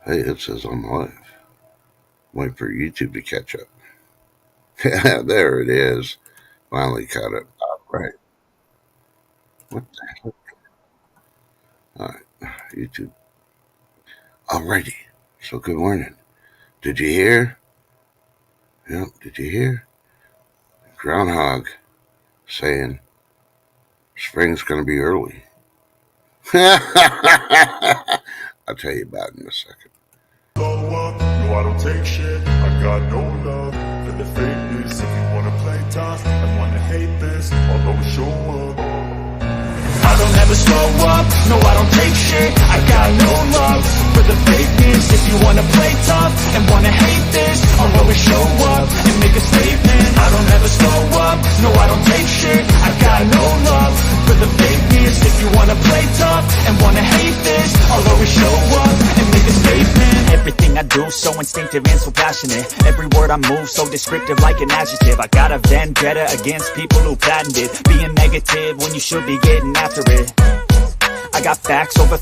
Hey, it says I'm live. Wait for YouTube to catch up. Yeah, there it is. Finally caught up. All right. What the heck? All right. YouTube. Alrighty. So good morning. Did you hear? Yeah, did you hear? Groundhog saying spring's going to be early. I'll tell you about it in a second. No, I don't take shit. I got no love for the fakeness. If you wanna play tough and wanna hate this, I'll always show up. I don't ever slow up. No, I don't take shit. I got no love for the fakeness. If you wanna play tough and wanna hate this, I'll always show up and make a statement. I don't ever slow up. No, I don't take shit. I got no love for the fakeness. If you wanna play tough and wanna hate this, I'll always show up and make a statement. Everything I do so instinctive and so passionate. Every word I move so descriptive like an adjective. I got a vendetta against people who patented being negative when you should be getting after it. I got facts over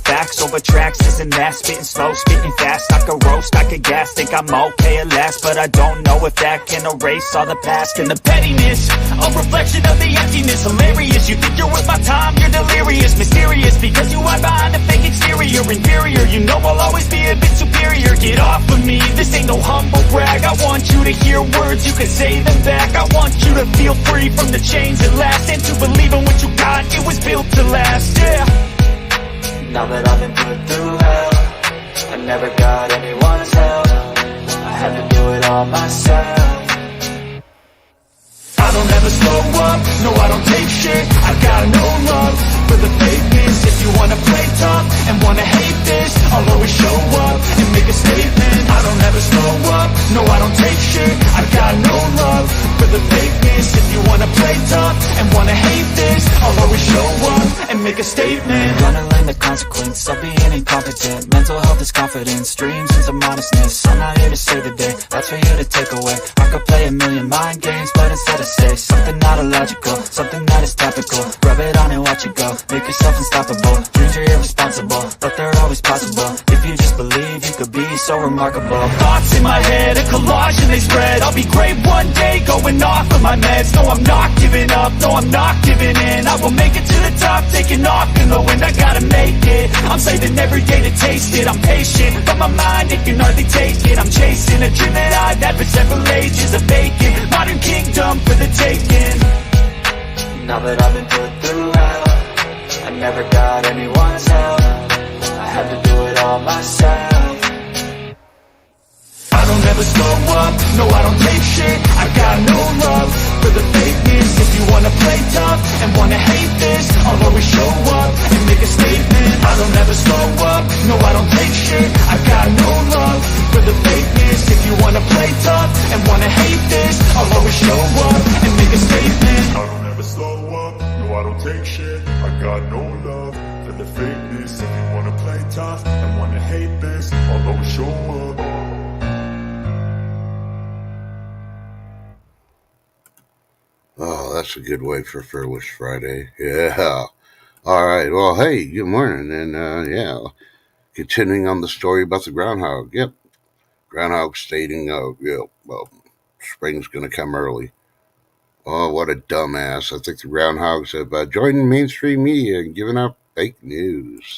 tracks, this and that. Spitting slow, spitting fast, I could roast, I could gas. Think I'm okay at last, but I don't know if that can erase all the past. And the pettiness, a reflection of the emptiness. Hilarious, you think you're worth my time, you're delirious. Mysterious, because you hide behind a fake exterior. Inferior, you know I'll always be a bit superior. Get off of me, this ain't no humble brag. I want you to hear words, you can say them back. I want you to feel free from the chains at last, and to believe in what you got, it was built to last, yeah. Now that I've been put through hell, I never got anyone's help. I had to do it all myself. I don't ever slow up, no I don't take shit. I got no love for the fakeness. If you wanna play tough and wanna hate this, I'll always show up and make a statement. I don't ever slow up, no I don't take shit. I got no love for the fakeness. If you wanna play tough and wanna hate this, I'll always show up and make a statement. Gonna learn the consequence of being incompetent. Mental health is confidence, dreams and some honestness. I'm not here to save the day, that's for you to take away. I could play a million mind games, but instead I say something not illogical, something that is topical. Rub it on and watch it go, make yourself unstoppable. Dreams are irresponsible, but they're always possible. If you just believe, you could be so remarkable. Thoughts in my head, a collage and they spread. I'll be great one day, going off of my meds. No, I'm not giving up, no, I'm not giving in. I will make it to the top, taking off in the wind. I gotta make it, I'm saving every day to taste it. I'm patient, but my mind, it can hardly take it. I'm chasing a dream that I've had for several ages, a vacant modern kingdom for the taking. Now that I've been put through hell, I never got anyone's help. I had to do it all myself. I don't ever slow up, no I don't take shit. I got no love for the fakeness. If you wanna play tough and wanna hate this, I'll always show up and make a statement. I don't ever slow up, no I don't take shit. I got no love for the fakeness. If you wanna play tough and wanna hate this, I'll always show up and make a statement. I don't ever slow up, no I don't take shit. I got no love for the fakeness. If you wanna play tough and wanna hate this, I'll always show up. Oh, that's a good way for Fearless Friday. Yeah. All right. Well, hey, good morning. And yeah, continuing on the story about the groundhog. Yep. Groundhog stating, yeah, well, spring's going to come early. Oh, what a dumbass. I think the groundhogs have joined mainstream media and given out fake news.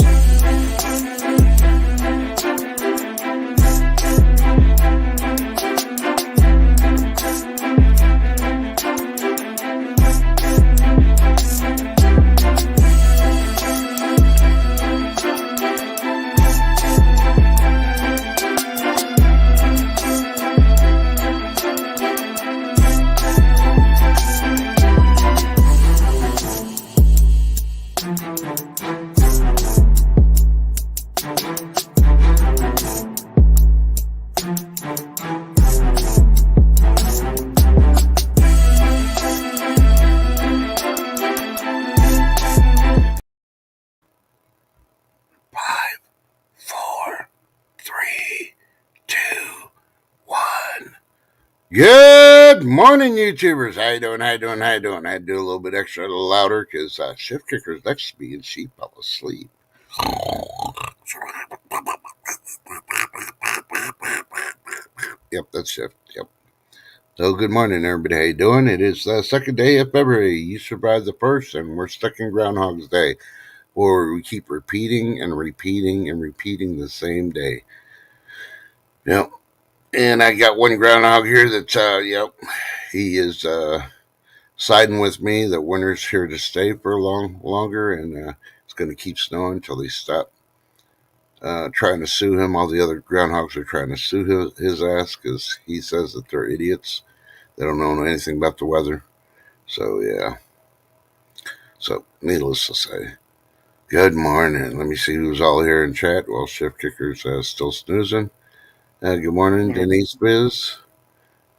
Good morning, YouTubers. How you doing? How you doing? How you doing? I had to do a little bit extra louder because Shift Kicker's next to me and she fell asleep. fourth shift. Yep. So good morning, everybody. How you doing? It is the second day of February. You survived the first, and we're stuck in Groundhog's Day, where we keep repeating and repeating and repeating the same day. Yep. And I got one groundhog here that's, yep, he is siding with me that winter's here to stay for longer, and it's going to keep snowing until they stop trying to sue him. All the other groundhogs are trying to sue his ass because he says that they're idiots. They don't know anything about the weather. So, yeah. So, needless to say, good morning. Let me see who's all here in chat while Shift Kicker's still snoozing. Good morning, Yeah. Denise Biz.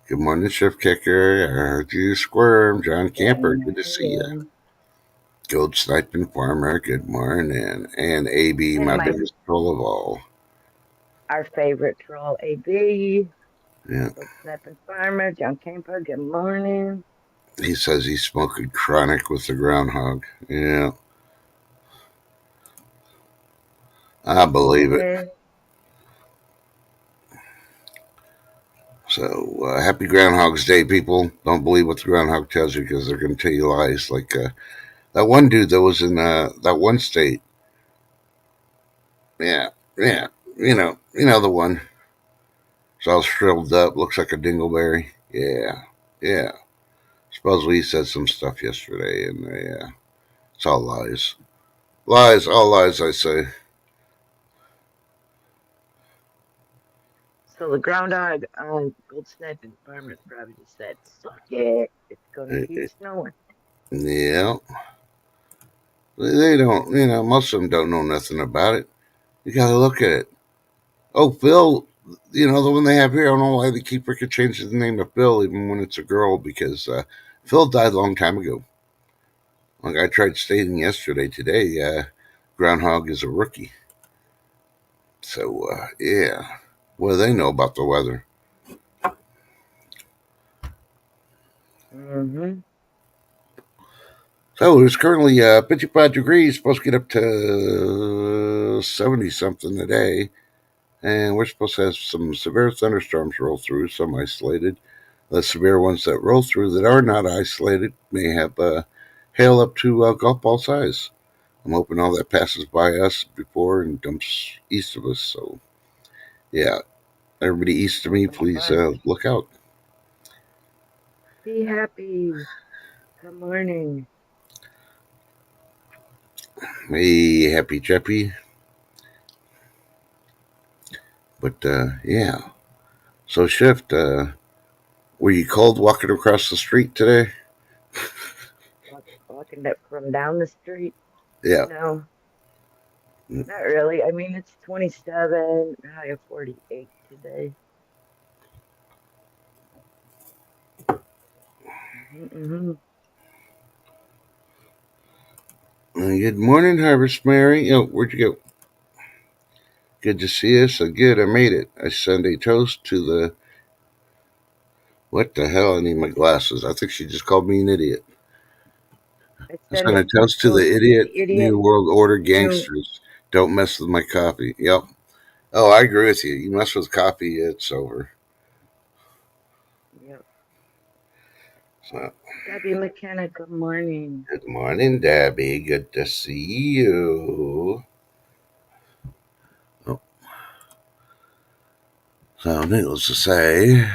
Good morning, Shift Kicker. I heard you squirm. John Good Camper, good to see you. morning. Gold Sniping Farmer, good morning. And AB, And my my biggest troll of all. our favorite troll, AB, Yeah. Gold Snapping Farmer, John Camper, good morning. He says he's smoking chronic with the groundhog. Yeah, I Good believe it. morning. So, happy Groundhog's Day, people. Don't believe what the groundhog tells you because they're going to tell you lies. Like that one dude that was in that one state. Yeah, yeah. The one. It's all shriveled up, looks like a dingleberry. Yeah, yeah. Supposedly he said some stuff yesterday, and yeah, it's all lies. Lies, all lies, I say. So the groundhog on Gold Snapping Farmer probably just said, suck it. It's gonna keep snowing. Yeah, they don't, most of them don't know nothing about it. You gotta look at it. Oh, Phil, the one they have here, I don't know why they keep freaking changing the name of Phil even when it's a girl because Phil died a long time ago. Like I tried stating yesterday, today, Groundhog is a rookie. So, yeah. What do they know about the weather? Mm-hmm. So it's currently 55 degrees, supposed to get up to 70 something today. And we're supposed to have some severe thunderstorms roll through, some isolated. The severe ones that roll through that are not isolated may have hail up to golf ball size. I'm hoping all that passes by us before and dumps east of us. So, yeah, everybody east of me, That'll be please fun. look out. Be happy. Good morning. Hey, happy chappy. But, yeah. So, Shift, were you cold walking across the street today? Walking up from down the street. Yeah. No, not really. I mean, it's 27, high of 48 today. Mm-hmm. Good morning, Harvest Mary. Oh, where'd you go? Good to see you. So good, I made it. I send a toast to the. What the hell? I need my glasses. I think she just called me an idiot. I I send send a a toast to toast the to idiot the idiot. New World Order New. gangsters. Don't mess with my coffee. Yep. Oh, I agree with you. You mess with coffee, it's over. Yep. So, Debbie McKenna, good morning. good morning, Debbie. Good to see you. Oh, so, needless to say,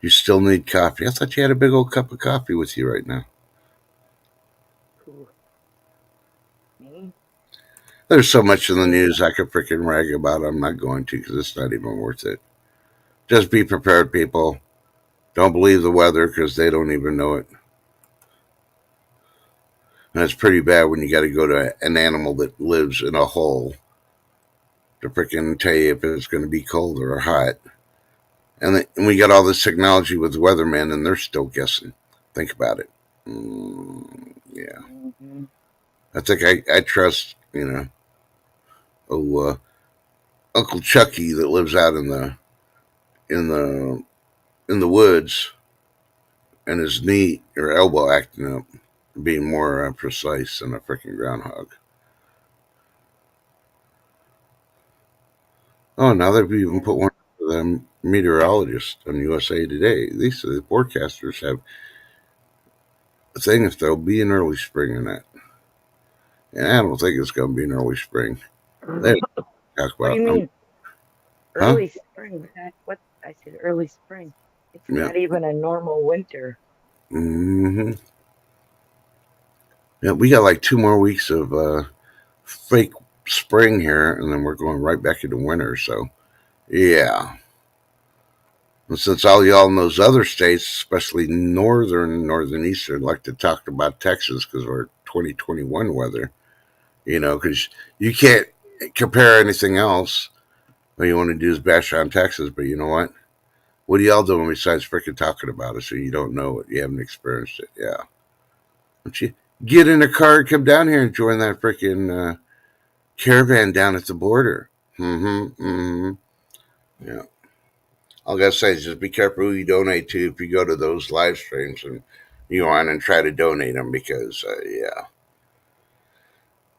you still need coffee. I thought you had a big old cup of coffee with you right now. Who? Me? There's so much in the Me? news I could freaking rag about. I'm not going to because it's not even worth it. Just be prepared, people. Don't believe the weather because they don't even know it. And it's pretty bad when you got to go to an animal that lives in a hole to freaking tell you if it's going to be cold or hot. And we got all this technology with weathermen, and they're still guessing. Think about it. Yeah, Mm-hmm. I think I trust oh Uncle Chucky that lives out in the in the woods and his knee or elbow acting up, being more precise than a freaking groundhog. Oh, now they've even Yeah. put one. the meteorologists on USA Today. These the forecasters have a thing if there'll be an early spring or not. And I don't think it's going to be an early spring. They talk What do about you mean huh? early spring? What I said early spring. It's Yeah. not even a normal winter. Hmm. Yeah, we got like 2 more weeks of fake spring here, and then we're going right back into winter. So yeah. And since all y'all in those other states, especially northern, eastern, like to talk about Texas because we're 2021 weather, because you can't compare anything else. All you want to do is bash on Texas, but you know what? What are y'all doing besides freaking talking about it? So you don't know it, you haven't experienced it. Yeah, why don't you get in a car and come down here and join that freaking caravan down at the border? Mm-hmm. Mm-hmm. Yeah. All I gotta say is just be careful who you donate to if you go to those live streams and you go on and try to donate them because yeah,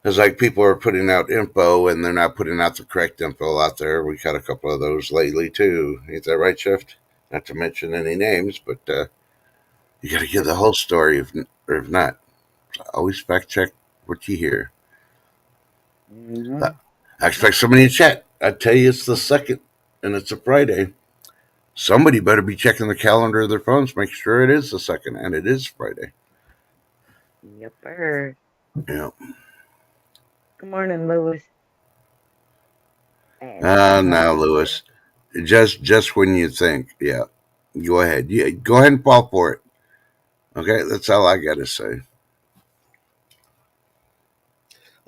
it's like people are putting out info and they're not putting out the correct info out there. We got a couple of those lately too. Ain't that right, Shift? Not to mention any names, but you got to give Yep. the whole story. If not, always fact check what you hear. Hmm. I expect somebody in chat. I tell you, it's the second, and it's a Friday. Somebody better be checking the calendar of their phones, make sure it is the second, and it is Friday. Yepper. Yeah. Good morning, Lewis. And good Now, morning, Jeff. Lewis, just when you think, yeah, go ahead. Yeah, go ahead and fall for it. Okay, that's all I got to say.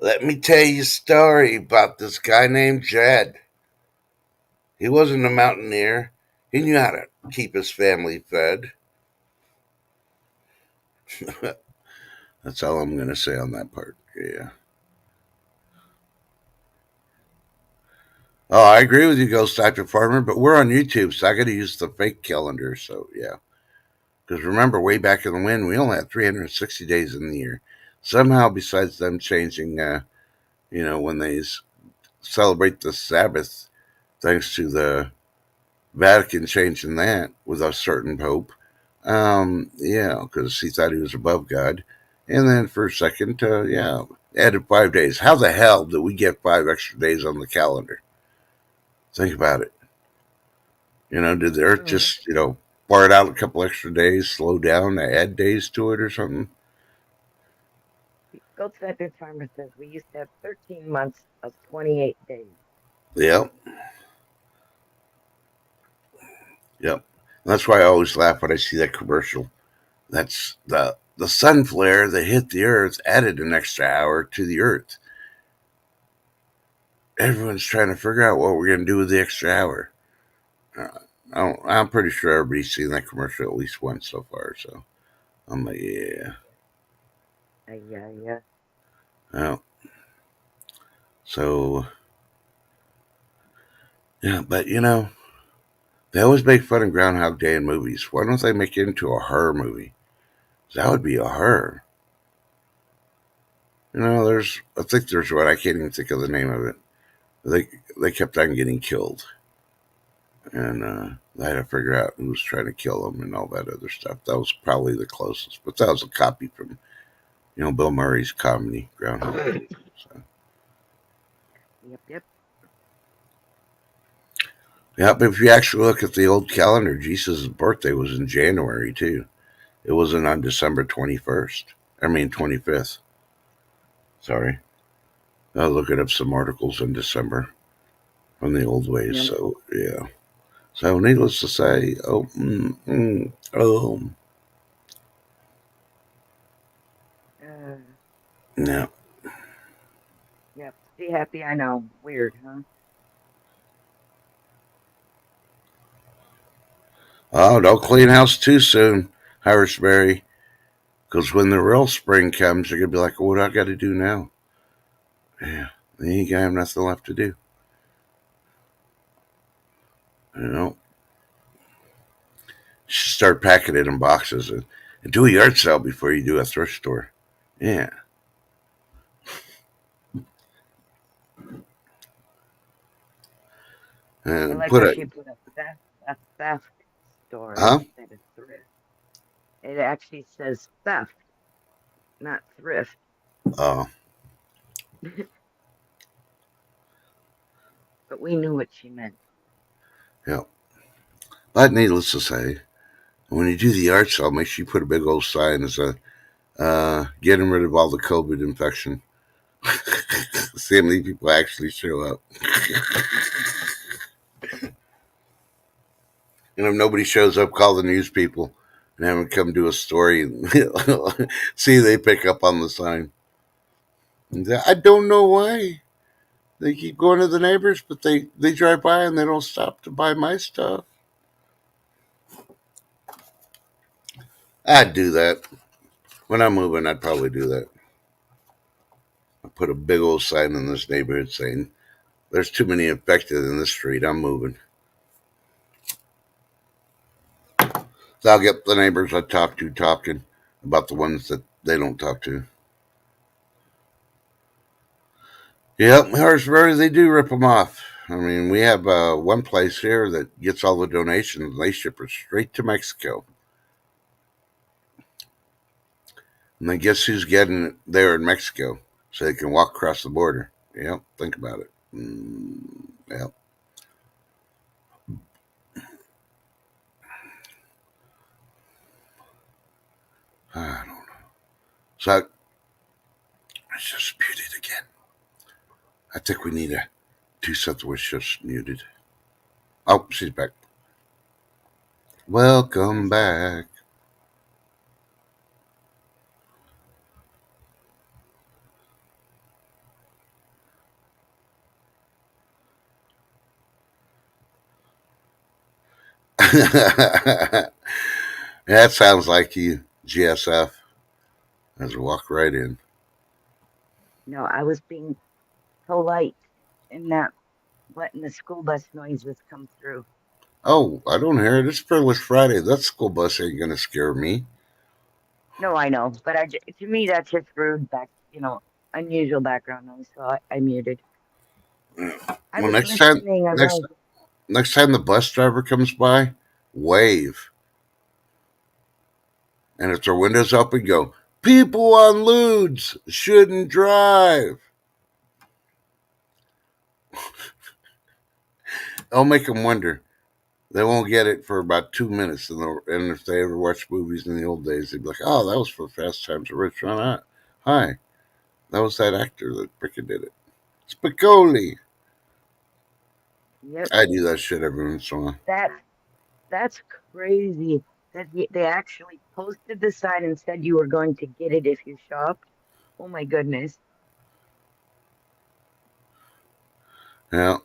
Let me tell you a story about this guy named Jed. He wasn't a mountaineer. He knew how to keep his family fed. That's all I'm going to say on that part. Yeah. Oh, I agree with you, Ghost Doctor Farmer, but we're on YouTube, so I got to use the fake calendar. So yeah, because remember, way back in the wind, we only had 360 days in the year. Somehow, besides them changing, when they celebrate the Sabbath, thanks to the Vatican changing that with a certain pope. Yeah, because he thought he was above God. And then for a second, yeah, added 5 days. How the hell did we get 5 extra days on the calendar? Think about it. Did the Earth Mm. just, fart out a couple extra days, slow down, add days to it or something? Gold Standard Farmer says we used to have 13 months of 28 days. Yep, yep. That's why I always laugh when I see that commercial. That's the sun flare that hit the Earth added an extra hour to the Earth. Everyone's trying to figure out what we're going to do with the extra hour. Uh, I'm pretty sure everybody's seen that commercial at least once so far. So I'm like, yeah. Yeah, yeah. Well, so yeah, but they always make fun of Groundhog Day in movies. Why don't they make it into a horror movie? That would be a horror. I think there's one. I can't even think of the name of it. They they kept on getting killed, and they had to figure out who was trying to kill them and all that other stuff. That was probably the closest, but that was a copy from Bill Murray's comedy Groundhog Day. So Yep, yep. yeah, but if you actually look at the old calendar, Jesus' birthday was in January too. It wasn't on December 21st. I mean 25th. Sorry. I'll look at up some articles in December from the old ways. Yep. So yeah. So needless to say, Uh, yeah. yep. See happy, I know. Weird, huh? Oh, don't clean house too soon, Harrisberry, because when the real spring comes, you're gonna be like, what do I got to do now? Yeah, then you gonna have nothing left to do. You know, you should start packing it in boxes and do a yard sale before you do a thrift store. Yeah. I and like put how a she put a theft store huh? instead of thrift. It actually says theft, not thrift. Oh, But we knew what she meant. yeah. But needless to say, when you do the art sale, make sure you put a big old sign as a getting rid of all the COVID infection. See how many people actually show up. And if nobody shows up, call the news people and have them come do a story and see if they pick up on the sign. And I don't know why. They keep going to the neighbors, but they drive by and they don't stop to buy my stuff. I'd do that. When I'm moving, I'd probably do that. I put a big old sign in this neighborhood saying, there's too many infected in this street. I'm moving. So I'll get the neighbors I talk to talking about the ones that they don't talk to. Yep, Harrisburg, they do rip them off. I mean, we have one place here that gets all the donations. They ship it straight to Mexico. And then guess who's getting it there in Mexico? So they can walk across the border. Yep, think about it. Yep. I don't know. So it's just muted again. I think we need to do something with just muted. Oh, she's back. Welcome She's back. back. That sounds like you, GSF. As we walk right in. No, I was being polite and not letting the school bus noises come through. Oh, I don't hear it. It's Fearless Friday. That school bus ain't gonna scare me. No, I know, but to me that's just rude unusual background noise. So I muted. I Well, was listening as I was. next time the bus driver comes by, wave, and if their windows open, go. People on lewds shouldn't drive. I'll make them wonder. They won't get it for about 2 minutes, and if they ever watched movies in the old days, they'd be like, "Oh, that was for Fast Times at Ridgemont High. That was that actor that freaking did it, Spicoli." Yep, I do that shit every once in a while. that that's crazy. That they actually posted the sign and said you were going to get it if you shopped. Oh my goodness. Yeah.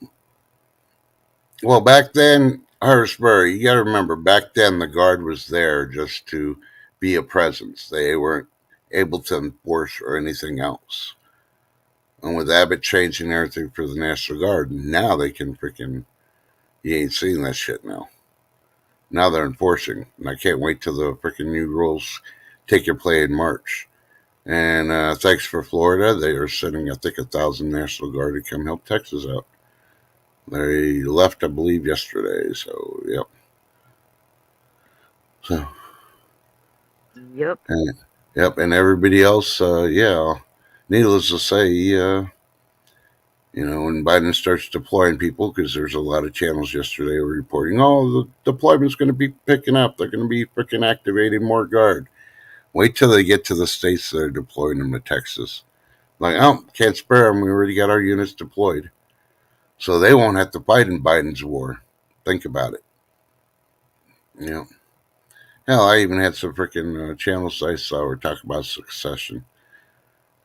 Well, back then, Harrisburg, you got to remember, back then the guard was there just to be a presence. They weren't able to enforce or anything else. And with Abbott changing everything for the National Guard, now they can freaking, you ain't seeing that shit now. Now they're enforcing. And I can't wait till the freaking new rules take your play in March. And thanks for Florida. They are sending, I think, 1,000 National Guard to come help Texas out. They left, I believe, yesterday. So, yep. So, Yep. and, yep. And everybody else, yeah. Needless to say, when Biden starts deploying people, because there's a lot of channels yesterday were reporting, oh, the deployment's going to be picking up. They're going to be freaking activating more guard. Wait till they get to the states that are deploying them to Texas. Like, oh, can't spare them. We already got our units deployed. So they won't have to fight in Biden's war. Think about it. You know, hell, I even had some freaking channels I saw were talking about succession.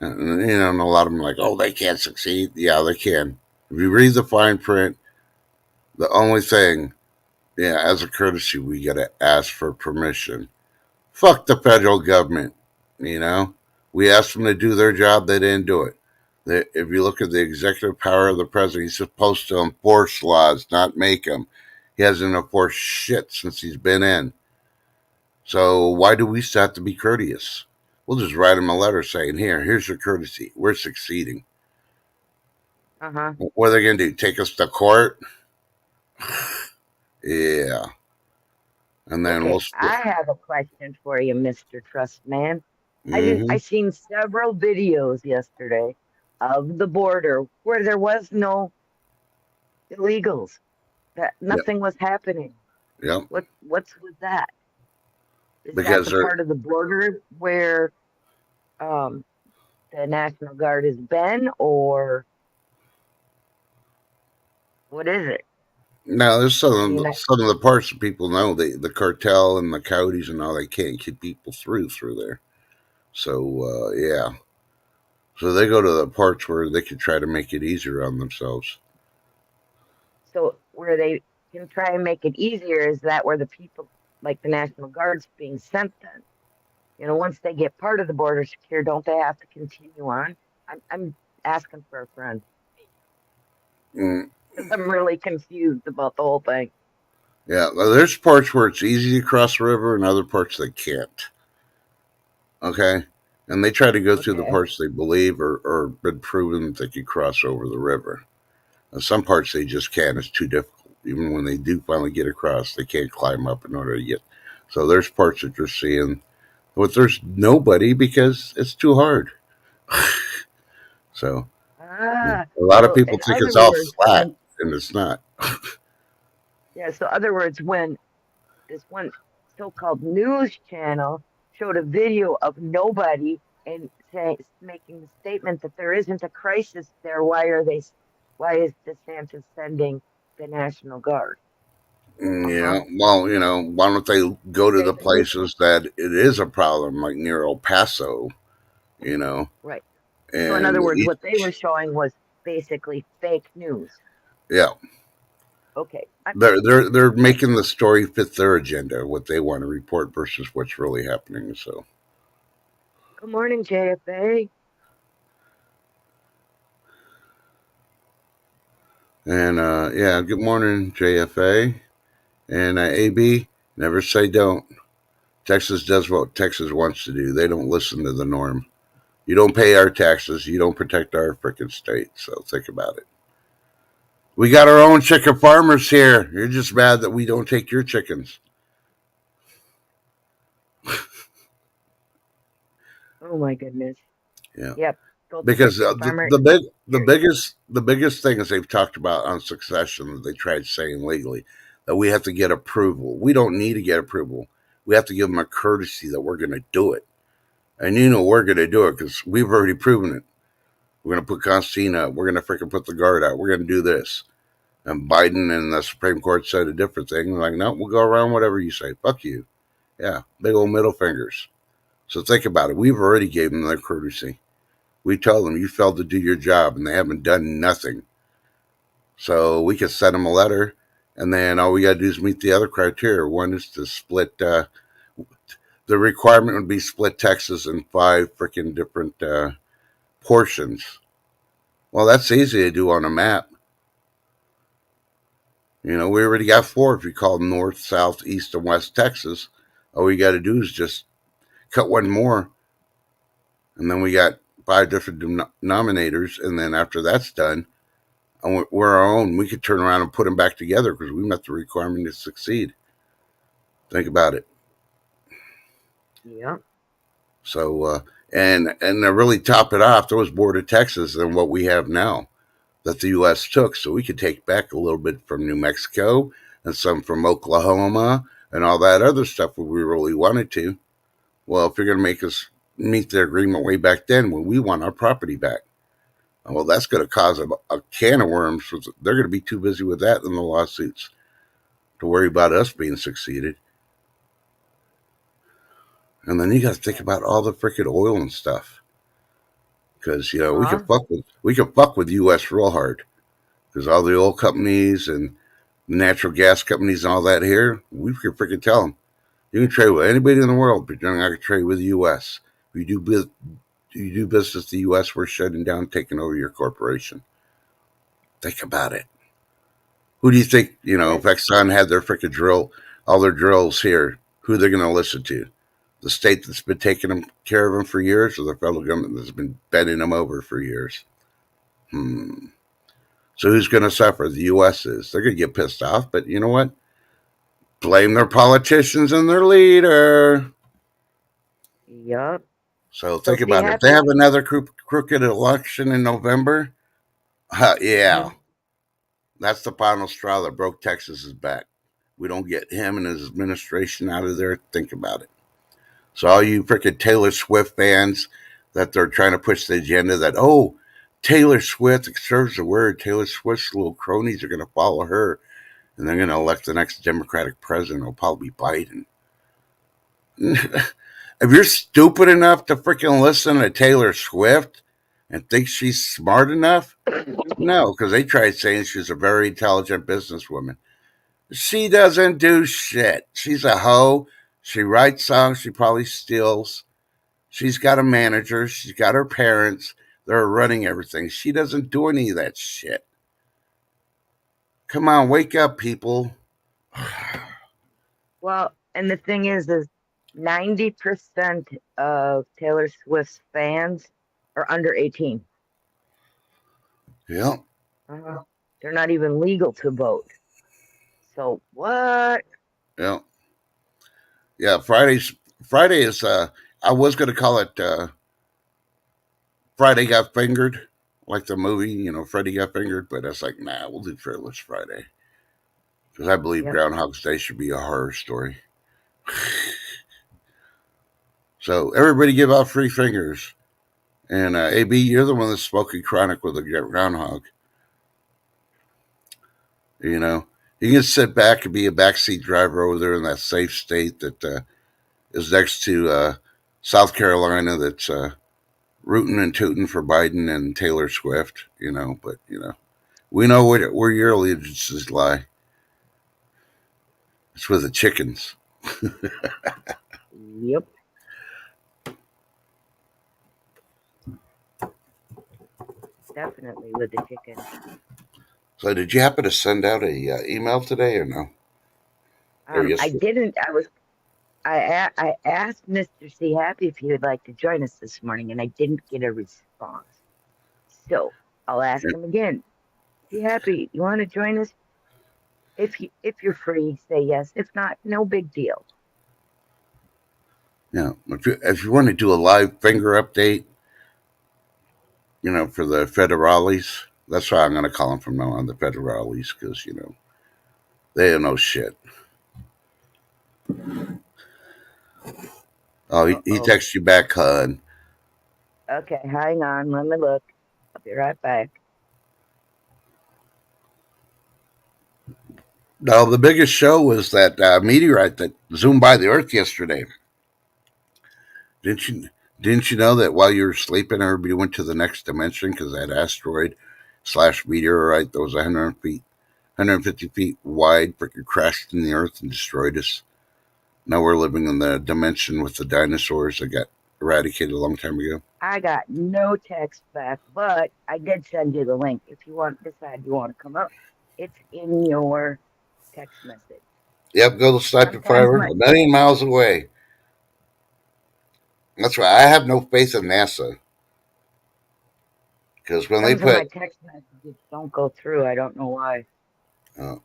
And a lot of them are like, oh, they can't succeed. Yeah, they can. If you read the fine print, the only thing, yeah, as a courtesy, we got to ask for permission. Fuck the federal government. You know, we asked them to do their job, they didn't do it. If you look at the executive power of the president, he's supposed to enforce laws, not make them. He hasn't enforced shit since he's been in. So why do we still have to be courteous? We'll just write him a letter saying, here's your courtesy. We're succeeding. Uh huh. What are they going to do? Take us to court? Yeah, and then we'll Okay, split. I have a question for you, Mr. Trustman. I Hmm. seen several videos yesterday of the border where there was no illegals, that Yep, nothing was happening. yep. What's with that? Is that Because the they're part of the border where um the National Guard has been, or what is it? now there's some I of mean, the, some of the parts that people know the cartel and the coyotes and all they can't keep people through there. So yeah, so they go to the parts where they can try to make it easier on themselves. so where they can try and make it easier, is that where the people like the National Guard's being sent then? You know, once they get part of the border secure, don't they have to continue on? I'm asking for a friend Mm, because I'm really confused about the whole thing. yeah, well, there's parts where it's easy to cross the river, and other parts they can't. Okay, and they try to go through the Okay. parts they believe or been proven that they can cross over the river. And some parts they just can't. It's too difficult. Even when they do finally get across, they can't climb up in order to get. So there's parts that you're seeing, but there's nobody because it's too hard. So a lot of So people in think other it's all words, flat, when and it's not. yeah, so other words, when this one so-called news channel showed a video of nobody and making the statement that there isn't a crisis there, why is DeSantis sending the National Guard? Uh-huh. Yeah, well, why don't they go to the Fake news. places that it is a problem, like near El Paso, you know, Right. So in and other words, what they were showing was basically fake news. yeah, Okay. they're I making the story fit their agenda, what they want to report versus what's really happening. So, Good morning, JFA. and yeah, good morning, JFA and AB. Never say don't. Texas does what Texas wants to do. They don't listen to the norm. You don't pay our taxes. You don't protect our frickin' state. So think about it. We got our own chicken farmers here. You're just mad that we don't take your chickens. Oh my goodness. Yeah, Yep. Go the because chicken farmer. Here. the biggest thing is they've talked about on succession that they tried saying legally that we have to get approval. We don't need to get approval. We have to give them a courtesy that we're going to do it, and we're going to do it because we've already proven it. We're going to put Constantine up. We're going to freaking put the guard out. We're going to do this. And Biden and the Supreme Court said a different thing. Like, no, we'll go around whatever you say. Fuck you. Yeah, big old middle fingers. So think about it. We've already gave them their courtesy. We told them you failed to do your job, and they haven't done nothing. So we could send them a letter, and then all we got to do is meet the other criteria. One is to split. The requirement would be split Texas in 5 freaking different portions. Well, that's easy to do on a map. We already got 4 if you call North, South, East, and West Texas. All we got to do is just cut one more, and then we got 5 different denominators. And then after that's done, and we're our own, we could turn around and put them back together because we met the requirement to succeed. Think about it. Yep. So, and to really top it off, there was more to Texas than what we have now that the U.S. took. So we could take back a little bit from New Mexico and some from Oklahoma and all that other stuff if we really wanted to. Well, if you're going to make us meet the agreement way back then, when we want our property back, well, that's going to cause a can of worms. They're going to be too busy with that in the lawsuits to worry about us being succeeded. And then you got to think about all the freaking oil and stuff because Uh-huh. we can fuck with U.S. real hard because all the oil companies and natural gas companies and all that here, we can freaking tell them you can trade with anybody in the world, but you're not going to trade with the U.S. If you do business with the U.S., we're shutting down, taking over your corporation. Think about it. Who do you think, if That's Exxon had their freaking all their drills here, who they're going to listen to? The state that's been taking care of them for years, or the federal government that's been bending them over for years? Hmm. So who's going to suffer? The U.S. is. They're going to get pissed off, but you know what? Blame their politicians and their leader. Yup. So So think see, about it. If they happy. have another crooked election in November, yeah, Hmm. that's the final straw that broke Texas's back. We don't get him and his administration out of there. Think about it. So all you freaking Taylor Swift fans that they're trying to push the agenda that Taylor Swift serves the word. Taylor Swift's little cronies are going to follow her, and they're going to elect the next Democratic president. It'll probably be Biden. If you're stupid enough to freaking listen to Taylor Swift and think she's smart enough, no, because they tried saying she's a very intelligent businesswoman. She doesn't do shit. She's a hoe. She writes songs. She probably steals. She's got a manager. She's got her parents. They're running everything. She doesn't do any of that shit. Come on, wake up, people. Well, and the thing is 90% of Taylor Swift's fans are under 18. Yeah, Uh, they're not even legal to vote. So what? yeah, yeah. Friday is. I was gonna call it Friday Got Fingered, like the movie. Freddy Got Fingered. But I was like, nah, we'll do Fearless Friday because I believe Yep. Groundhog's Day should be a horror story. So everybody give out free fingers. And AB, you're the one that's smoking chronic with a groundhog. You know, you can sit back and be a backseat driver over there in that safe state that is next to South Carolina that's rooting and tooting for Biden and Taylor Swift. But we know where your allegiances lie. It's with the chickens. Yep. Definitely with the chickens. So, did you happen to send out a email today or no? Or I yesterday? didn't. I asked Mr. C Happy if he would like to join us this morning, and I didn't get a response. So I'll ask him again. C Happy, you want to join us? If you're free, say yes. If not, no big deal. Yeah. If you want to do a live finger update, for the federales, that's why I'm going to call them from now on, the federales, because they don't know shit. Oh, Uh he oh. texts you back, hun. Okay, hang on. Let me look. I'll be right back. No, the biggest show was that meteorite that zoomed by the Earth yesterday. Didn't you? Didn't you know that while you were sleeping, everybody went to the next dimension because that asteroid slash meteorite that was 150 feet wide, freaking crashed in the Earth and destroyed us. Now we're living in the dimension with the dinosaurs that got eradicated a long time ago. I got no text back, but I did send you the link. If you decide you want to come up, it's in your text message. Yep, go to Sniper Sometimes Forever, my a million miles away. That's why I have no faith in NASA because when they sometimes put, my text messages don't go through. I don't know why. uh,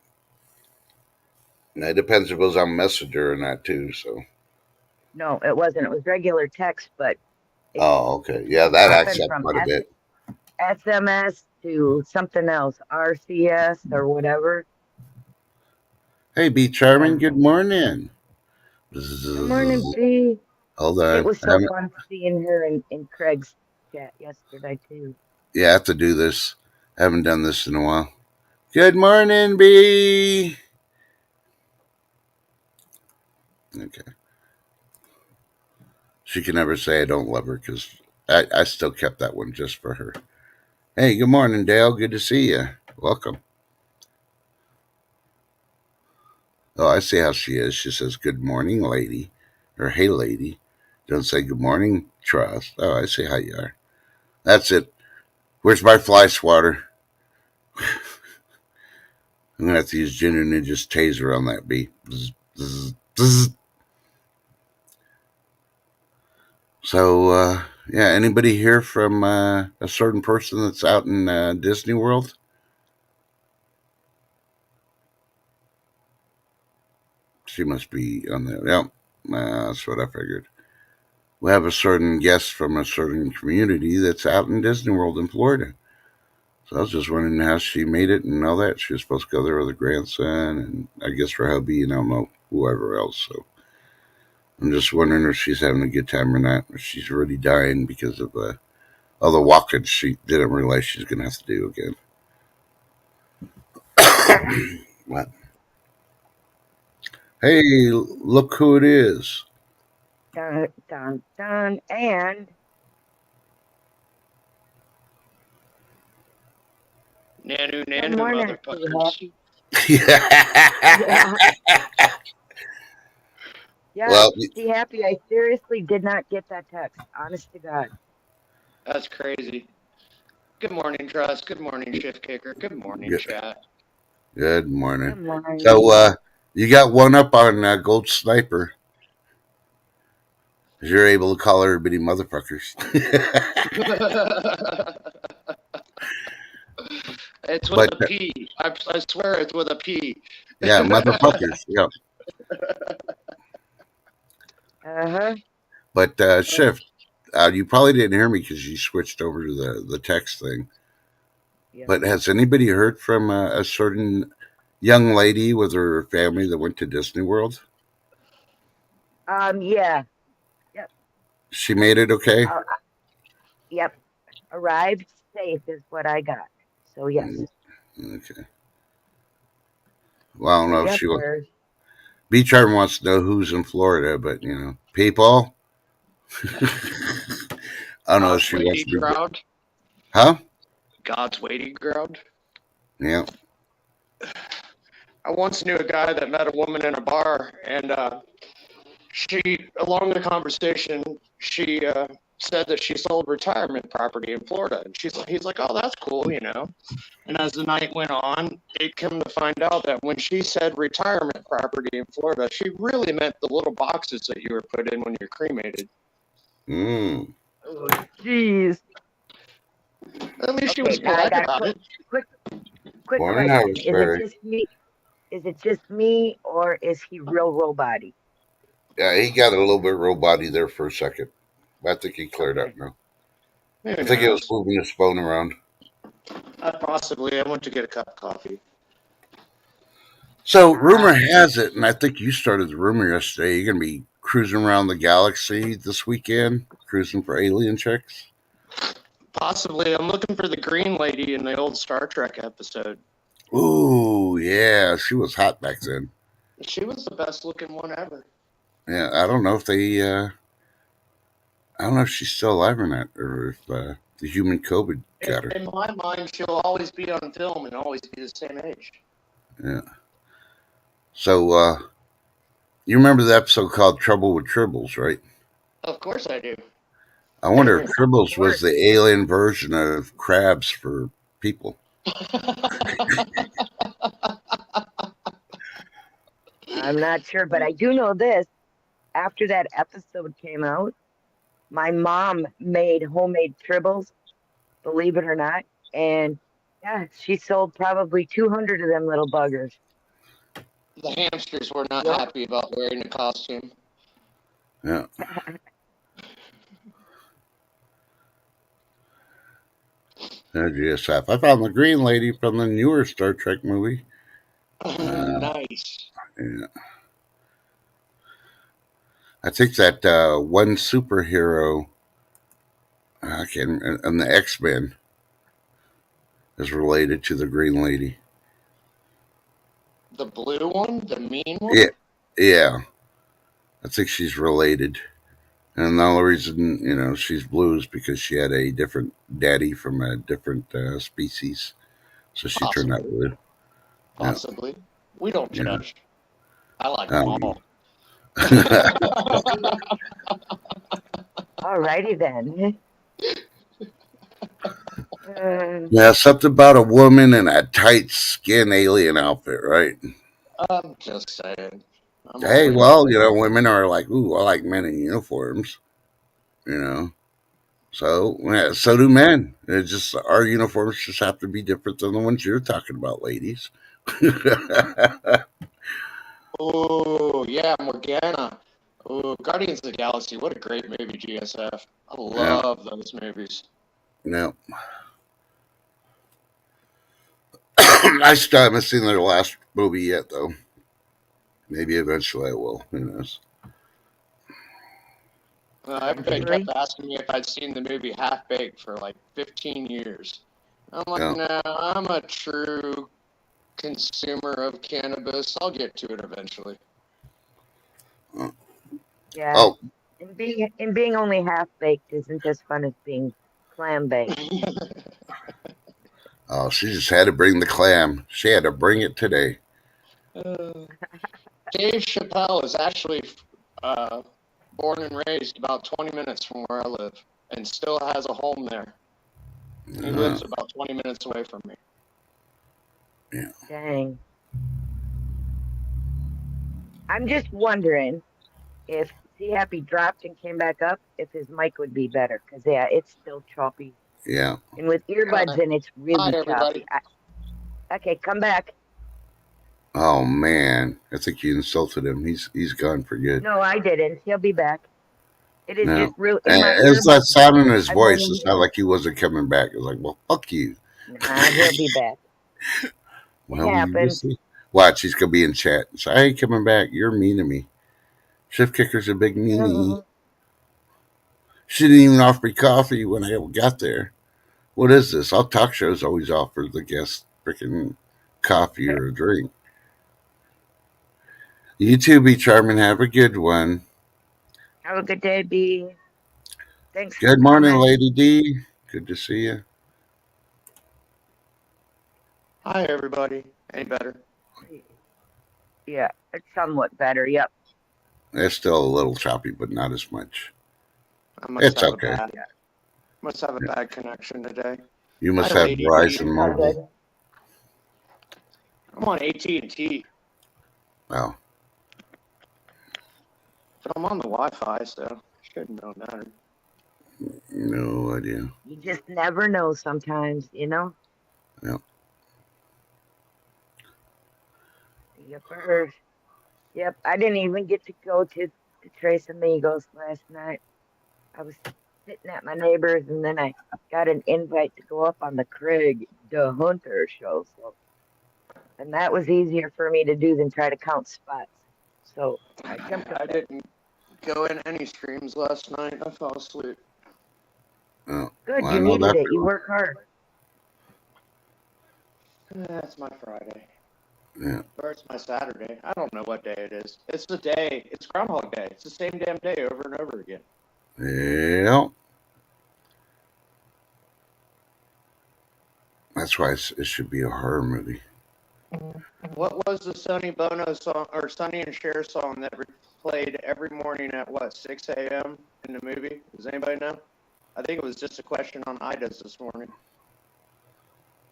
it depends if it was on Messenger or not too. So, No, it wasn't. It was regular text, but it oh, okay, yeah, keeps that acts hopping up from quite a bit. SMS to something else, RCS or whatever. Hey, Be Yeah. Charming, good morning. Good morning, B. Hold It on, was so fun seeing her in Craig's chat yesterday too. yeah, I have to do this. I haven't done this in a while. Good morning, B. Okay, she can never say I don't love her because I still kept that one just for her. Hey, good morning, Dale. Good to see you. Welcome. Oh, I see how she is. She says, "Good morning, lady," or "Hey, lady." Don't say "Good morning, trust." Oh, I see how you are. That's it. Where's my fly swatter? I'm gonna have to use Junior Ninja's taser on that bee. Bzz, bzz, bzz. So, yeah, anybody here from a certain person that's out in Disney World? She must be on there. Yep, that's what I figured. We have a certain guest from a certain community that's out in Disney World in Florida. So I was just wondering how she made it and all that. She was supposed to go there with her grandson and I guess her hubby and I don't know whoever else. So I'm just wondering if she's having a good time or not. If she's already dying because of all the walking she didn't realize she's going to have to do again. What? Hey, look who it is. Dun, dun, dun. And Nanu, good nanu, morning, Steve motherfuckers. Happy. Yeah. Yeah, yeah, Well, Steve Happy. I seriously did not get that text. Honest to God. That's crazy. Good morning, Trust. Good morning, Shift Kicker. Good morning, good, chat. good morning. Good morning. So, you got one up on Gold Sniper. 'Cause you're able to call everybody motherfuckers. It's with But a P. I swear it's with a P. yeah, motherfuckers. Yeah. Uh-huh. But Oh, Shift, you probably didn't hear me because you switched over to the text thing. yep. But has anybody heard from a certain young lady with her family that went to Disney World? Yeah. Yep. She made it okay. Yep. Arrived safe is what I got. So yes. Mm, okay. Well, I don't So know if yep, she wants. we're B Charm wants to know who's in Florida, but people. I don't know if God's she wants waiting to be. crowd. Huh? God's waiting crowd. Yeah. I once knew a guy that met a woman in a bar, and along the conversation, she said that she sold retirement property in Florida, and he's like, "Oh, that's cool." And as the night went on, it came to find out that when she said retirement property in Florida, she really meant the little boxes that you were put in when you're cremated. Mm. oh jeez. At least she Okay, was now I polite got a about it. quick quick Born in question. Is it Harrisburg. just me? Is it just me or is he real robot-y? Yeah, he got a little bit real body there for a second. I think he cleared up Okay. now. Who I think he was knows? moving his phone around. Possibly. I went to get a cup of coffee. So, rumor Ah, has it, and I think you started the rumor yesterday, you're going to be cruising around the galaxy this weekend, cruising for alien chicks. Possibly. I'm looking for the green lady in the old Star Trek episode. Ooh, yeah, she was hot back then. She was the best looking one ever. Yeah, I don't know if I don't know if she's still alive or not, or if the human COVID got her. In my mind, she'll always be on film and always be the same age. Yeah. So, you remember the episode called Trouble with Tribbles, right? Of course I do. I wonder if of Tribbles was course. the alien version of crabs for people. I'm not sure, but I do know this. After that episode came out, my mom made homemade tribbles, believe it or not. And yeah, she sold probably 200 of them little buggers. The hamsters were not Yep. happy about wearing the costume. Yeah. GSF. I found the green lady from the newer Star Trek movie. Nice. Yeah. I think that one superhero, I can, and the X Men is related to the green lady. The blue one? The mean Yeah. one? Yeah. I think she's related. And the only reason, she's blue is because she had a different daddy from a different species. So she turned out Possibly. blue. Yeah. Possibly. We don't Yeah. judge. I like them Um, all. Alrighty then. yeah, something about a woman in a tight skin alien outfit, right? I'm just saying. I'm all Hey, in for well, it. women are like, ooh, I like men in uniforms, you know. So, yeah, so do men. It's just our uniforms just have to be different than the ones you're talking about, ladies. Oh, yeah, Morgana. Oh, Guardians of the Galaxy. What a great movie, GSF. I Yeah, love those movies. no. I still haven't seen their last movie yet, though. Maybe eventually I will. Who knows? Everybody kept Eventually. asking me if I'd seen the movie Half Baked for like 15 years. I'm like, Yeah. no, I'm a true consumer of cannabis. I'll get to it eventually. Yeah. Oh, And being only half baked isn't as fun as being clam baked. oh, she just had to bring the clam. She had to bring it today. Uh, Dave Chappelle is actually uh, born and raised about 20 minutes from where I live and still has a home there. He Uh, lives about 20 minutes away from me. yeah, Dang. I'm just wondering if See Happy dropped and came back up, if his mic would be better. Because, yeah, it's still choppy. yeah. And with earbuds Hi, in, it's hi really choppy. everybody. Okay, come back. Oh man, I think you insulted him. He's gone for good. No, I didn't. He'll be back. It is No, just real in and my it's that earbuds. sound in his I've voice. only, It's not like he wasn't coming back. It's like, well, fuck you. nah, he'll be back. It Well, you just happens. see. Watch, he's gonna be in chat. So I ain't coming back. You're mean to me. Shift kicker's a big meanie. She didn't even offer me coffee when I got there. What is this? All talk shows always offer the guest freaking coffee or a drink. You too, be charming. Have a good one. Have a good day, B. Thanks for Good morning, coming. Lady D. Good to see you. Hi everybody. Any better? Yeah, it's somewhat better. Yep. It's still a little choppy, but not as much. I must It's have a okay. bad Yeah, must have a bad connection today. You Hi must have Lady D. Verizon it's all Mobile. good. I'm on AT&T, Oh, but I'm on the Wi-Fi, so shouldn't know matter. no idea. You just never know sometimes, you know? Yeah. Yep. Yep. I didn't even get to go to the Trace Amigos last night. I was sitting at my neighbor's, and then I got an invite to go up on the Craig the Hunter show. So, and that was easier for me to do than try to count spots. So I jumped up I there. didn't go in any streams last night. I fell asleep. Oh, Good, well, I you know needed that. it. You work hard. That's my Friday. Yeah. Or it's my Saturday. I don't know what day it is. It's the day. It's Groundhog Day. It's the same damn day over and over again. Yeah. That's why it should be a horror movie. What was the Sonny Bono song or Sonny and Cher song that played every morning at what 6 a.m. in the movie? Does anybody know? I think it was just a question on Ida's this morning.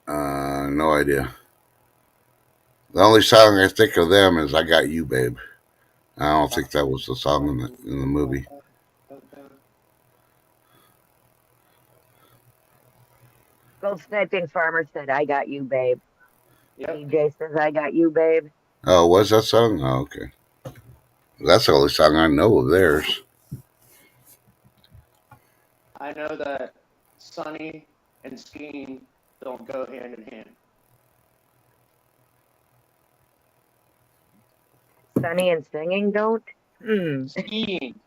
No idea. The only song I think of them is "I Got You, Babe." I don't think that was the song in the movie. Gold Sniping Farmer said, I got you, babe. Yep, DJ says, I got you, babe. Oh, was that song? Oh, okay. That's the only song I know of theirs. I know that Sonny and skiing don't go hand in hand. Sunny and singing don't? Hmm. Skiing.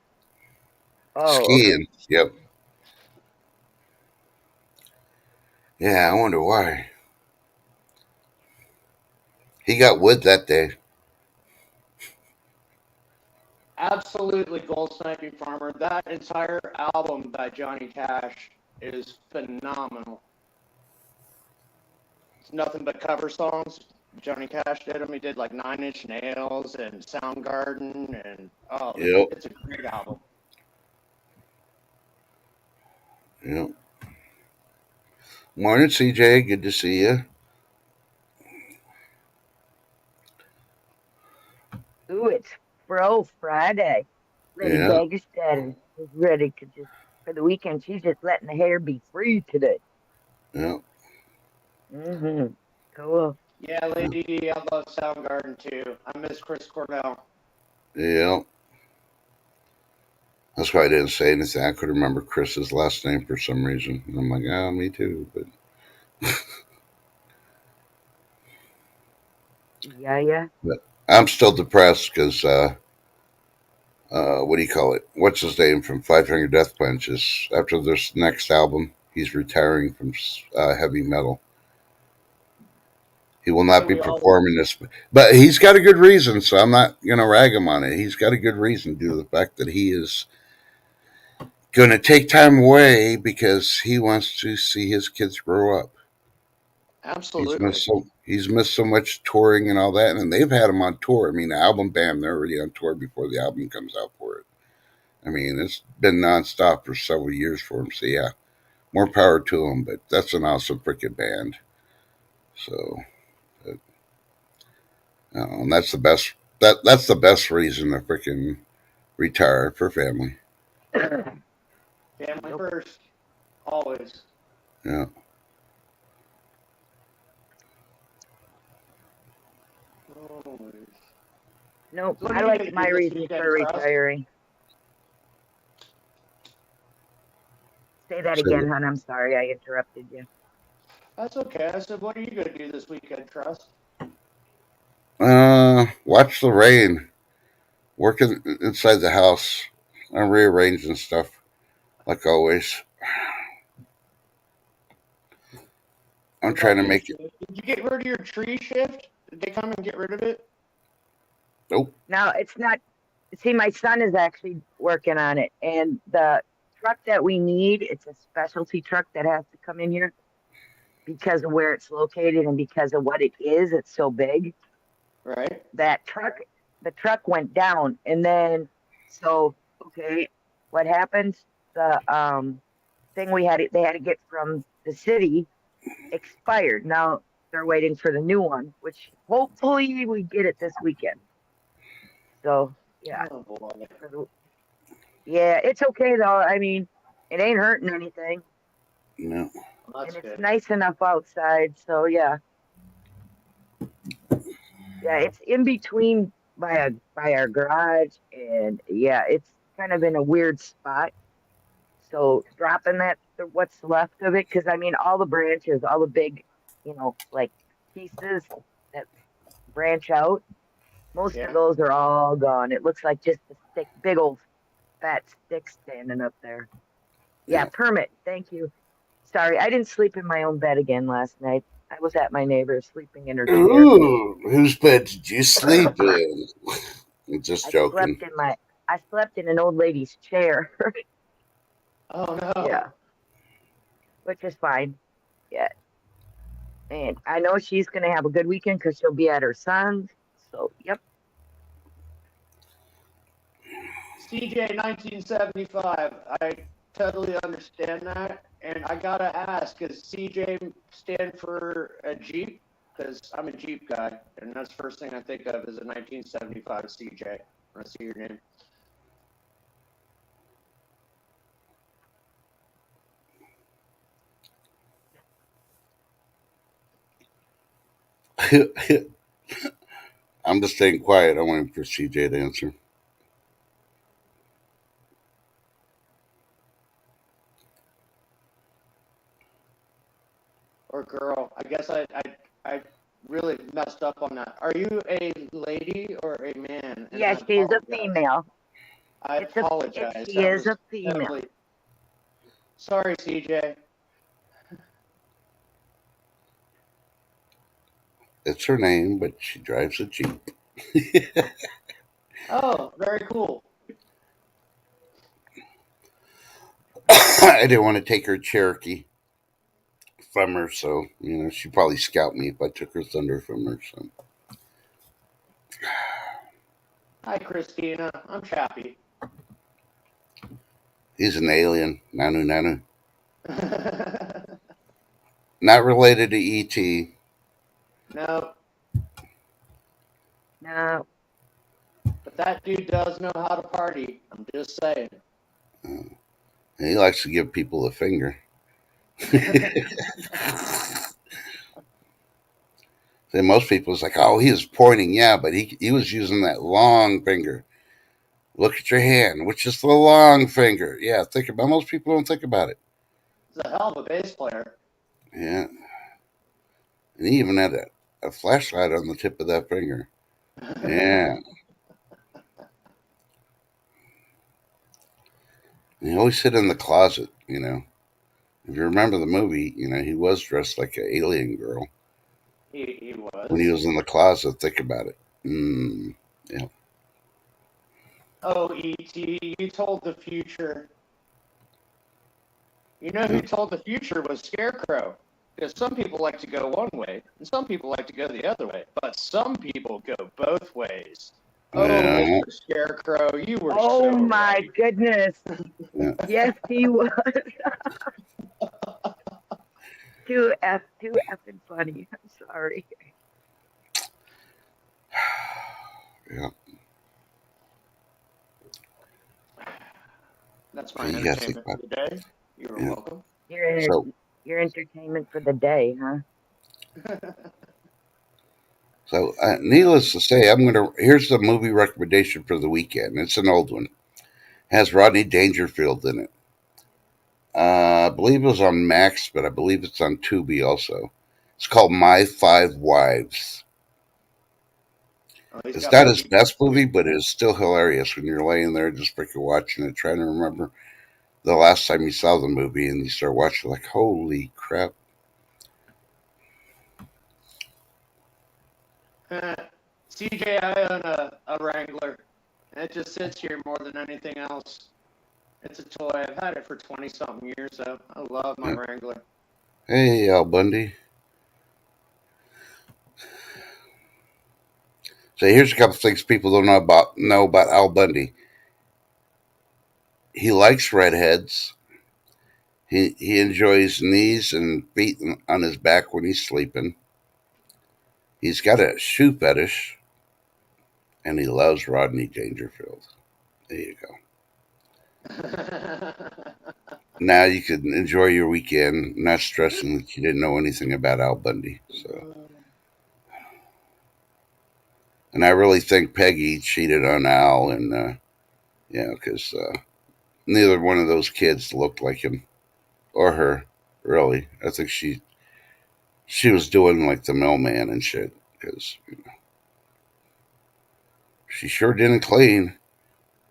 Oh, okay. Skiing. Yep. Yeah, I wonder why. He got wood that day. Absolutely, Gold Sniping Farmer. That entire album by Johnny Cash is phenomenal. It's nothing but cover songs. Johnny Cash did them. He did like Nine Inch Nails and Soundgarden, and oh, Yep. it's a great album. Yep. Morning, CJ. Good to see you. Ooh, it's Fro Friday. Lady Yeah. Vegas is ready to just, for the weekend, she's just letting the hair be free today. Yep. Mm-hmm. Cool. Yeah, Lady D, I love Soundgarden too. I miss Chris Cornell. Yeah, that's why I didn't say anything. I could remember Chris's last name for some reason. And I'm like, oh, me too. Yeah, yeah. But I'm still depressed because what do you call it? What's his name from Five Finger Death Punch is after this next album, he's retiring from heavy metal. He will not So be we all, performing this, but he's got a good reason. So I'm not gonna rag him on it. He's got a good reason due to the fact that he is going to take time away because he wants to see his kids grow up. absolutely. He's missed so much touring and all that, and they've had him on tour. I mean, the album, bam, they're already on tour before the album comes out for it. I mean, it's been nonstop for several years for him. So yeah, more power to him. But that's an awesome freaking band. So, and that's the best. That's the best reason to freaking retire for family. Family Nope. first, always. Yeah. Always. Nope. So what I are you like gonna do my this reasons for weekend, Trust? retiring. Say that again, So, hon. I'm sorry I interrupted you. That's okay. I said, what are you gonna do this weekend, Trust? watch the rain. Working inside the house. I'm rearranging stuff like always. I'm What trying about to you, make it. Steve? Did you get rid of your tree shift? Did they come and get rid of it? Nope. No, it's not. See, my son is actually working on it, and the truck that we need, it's a specialty truck that has to come in here because of where it's located and because of what it is. It's so big. Right. That truck, the truck went down, and then so okay, what happened? The thing they had to get from the city expired. Now they're waiting for the new one, which hopefully we get it this weekend. So yeah, Oh boy. for the, yeah, it's okay though. I mean, it ain't hurting anything, No. Well, and that's it's good. nice enough outside. So yeah, yeah, it's in between by our garage, and yeah, it's kind of in a weird spot. So dropping what's left of it, because I mean, all the branches, all the big, like pieces that branch out, most of Yeah. those are all gone. It looks like just a stick, big old fat stick standing up there. Yeah, Yeah. permit. Thank you. Sorry, I didn't sleep in my own bed again last night. I was at my neighbor's sleeping in her chair. Ooh, whose bed did you sleep in? I'm just I joking. slept in my I slept in an old lady's chair. Oh Yeah, no. which is fine. Yeah, and I know she's gonna have a good weekend because she'll be at her son's. So, yep. CJ 1975. I totally understand that. And I gotta ask, does CJ stand for a Jeep? Because I'm a Jeep guy, and that's the first thing I think of is a 1975 CJ when I see your name. I'm just staying quiet. I want for CJ to answer. Or girl. I guess I really messed up on that. Are you a lady or a man? And Yeah, I she's a apologize. female. I apologize. She That is was a female. totally sorry, CJ. It's her name, but she drives a Jeep. Oh, very cool. I didn't want to take her Cherokee from her, so she'd probably scout me if I took her Thunder from her. So Hi, Christina. I'm Chappie. he's an alien, Nanu Nanu, not related to ET. No, No, but that dude does know how to party. I'm just saying. He likes to give people a finger. Then most people is like, oh, he was pointing, yeah, but he was using that long finger. Look at your hand, which is the long finger. Yeah, think about. Most people don't think about it. He's a hell of a bass player. Yeah, and he even had a flashlight on the tip of that finger. Yeah, and he always hid in the closet. If you remember the movie, he was dressed like an alien girl he when he was. was in the closet. Think about it. Yeah. Oh, E.T., you told the future. You know who Yeah. told the future was Scarecrow. Because some people like to go one way, and some people like to go the other way. But some people go both ways. Oh, Yeah. Mr. Scarecrow, you were Oh so my right. goodness. Yeah. Yes, he was. Too effing funny. I'm sorry. Yeah. That's So my you got to think entertainment about for the day. You it. are welcome. So Your entertainment for the day, huh? needless to say, Here's the movie recommendation for the weekend. It's an old one. It has Rodney Dangerfield in it. I believe it was on Max, but I believe it's on Tubi also. It's called My Five Wives. Oh, he's It's got not his movies best too. movie, but it's still hilarious when you're laying there just freaking watching it, trying to remember the last time you saw the movie, and you start watching like, holy crap! CJ, I own a Wrangler. And it just sits here more than anything else. It's a toy. I've had it for 20 something years, so I love my Yeah. Wrangler. Hey, Al Bundy. So here's a couple things people don't know about Al Bundy. He likes redheads. He enjoys knees and feet on his back when he's sleeping. He's got a shoe fetish, and he loves Rodney Dangerfield. There you go. Now you can enjoy your weekend, not stressing that you didn't know anything about Al Bundy. So, and I really think Peggy cheated on Al, and because neither one of those kids looked like him or her. Really, I think she was doing like the mailman and shit because she sure didn't clean.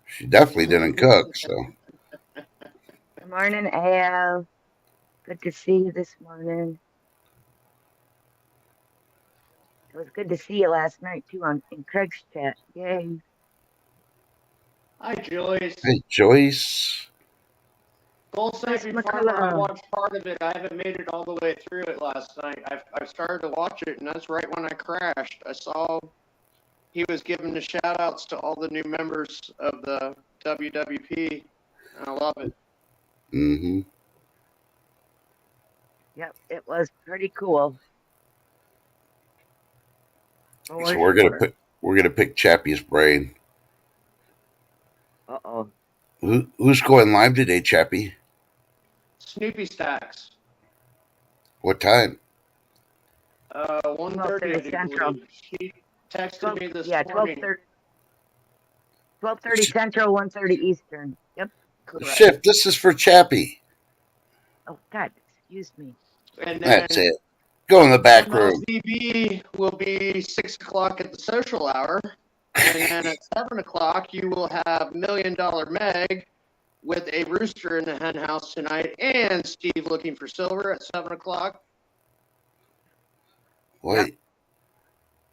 She definitely didn't cook. So Good morning, Al. Good to see you this morning. It was good to see you last night too in Craig's chat. Yay. Hi, Joyce. hey, Joyce. Gold Joyce Sniping Farmer, I McCullough. watched part of it. I haven't made it all the way through it last night. I've started to watch it, and that's right when I crashed. I saw he was giving the shout outs to all the new members of the WWP, and I love it. Mm-hmm. Yep, it was pretty cool. So For sure. we're gonna pick Chappie's brain. Uh-oh. Who's going live today, Chappie? Snoopy Stacks. What time? 1:30, I 12:30 do Central. believe. She texted 12 me this yeah, morning. 12:30 Central, 1:30 Eastern. Yep. Correct. Shift. This is for Chappie. Oh God, excuse me. And That's then it. Go in the back room. MLZB will be 6 o'clock at the social hour. And then at 7 o'clock, you will have Million Dollar Meg with a rooster in the hen house tonight, and Steve looking for silver at 7 o'clock. Yep. Wait,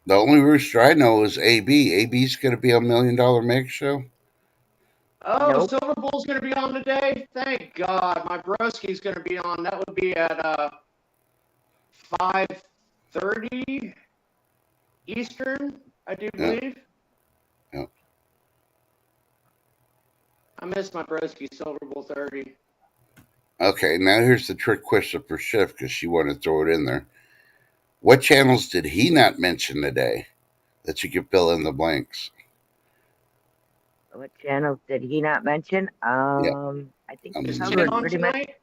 the only rooster I know is AB. AB's going to be on $1 Million Meg show. Oh, Nope. Silver Bull's going to be on today? Thank God. My broski's going to be on. That would be at 5:30 Eastern, I do Yeah, believe. yeah. I miss my broski Silver Bull 30. Okay, now here's the trick question for Shift because she wanted to throw it in there. What channels did he not mention today that you could fill in the blanks? What channels did he not mention? Yeah. I think we Is Tin covered Um, on pretty much. tonight?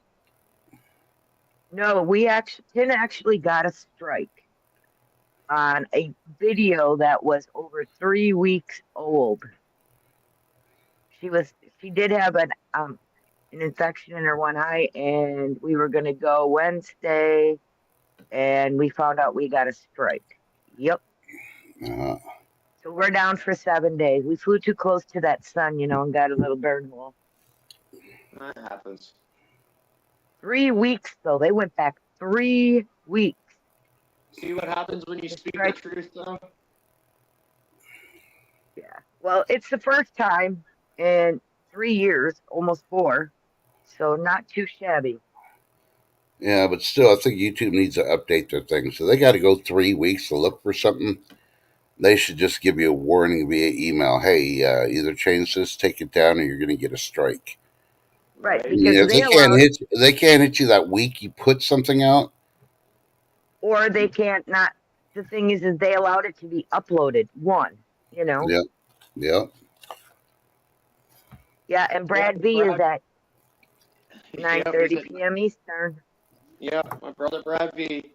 No, Tin actually got a strike. on a video that was over 3 weeks old. She did have an infection in her one eye, and we were going to go Wednesday, and we found out we got a strike. Yep. Uh, So we're down for 7 days. We flew too close to that sun, and got a little burn hole. That happens. 3 weeks though. They went back 3 weeks. See what happens when you The speak the strike. truth, though? Yeah. Well, it's the first time in 3 years, almost four. So not too shabby. yeah, but still, I think YouTube needs to update their thing. So they got to go 3 weeks to look for something. They should just give you a warning via email. Hey, either change this, take it down, or you're going to get a strike. Right, Right. I mean, because if they allowed, they can't hit you that week you put something out. or they can't not. The thing is they allowed it to be uploaded. One, you know. Yep, yep. Yeah, and Yeah, Brad V is Brad. at nine Yep, he's thirty at. p.m. Eastern. Yep, my brother Brad V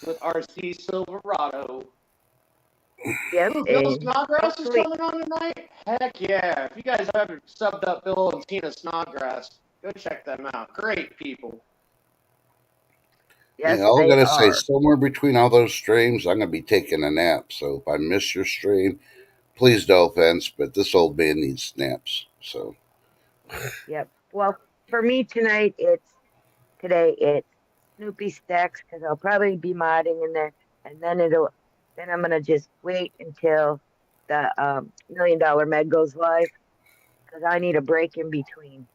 with RC Silverado. Yep, Ooh, Bill and Snodgrass is hopefully, coming on tonight? Heck yeah. If you guys haven't subbed up Bill and Tina Snodgrass, go check them out. Great people. Yeah, yes, all I they gotta say, are. somewhere between all those streams, I'm gonna be taking a nap. So if I miss your stream, please no offense, but this old man needs naps. So Yep. Well, for me tonight, it's Snoopy Stacks because I'll probably be modding in there, and then I'm gonna just wait until the $1 Million Meg goes live because I need a break in between.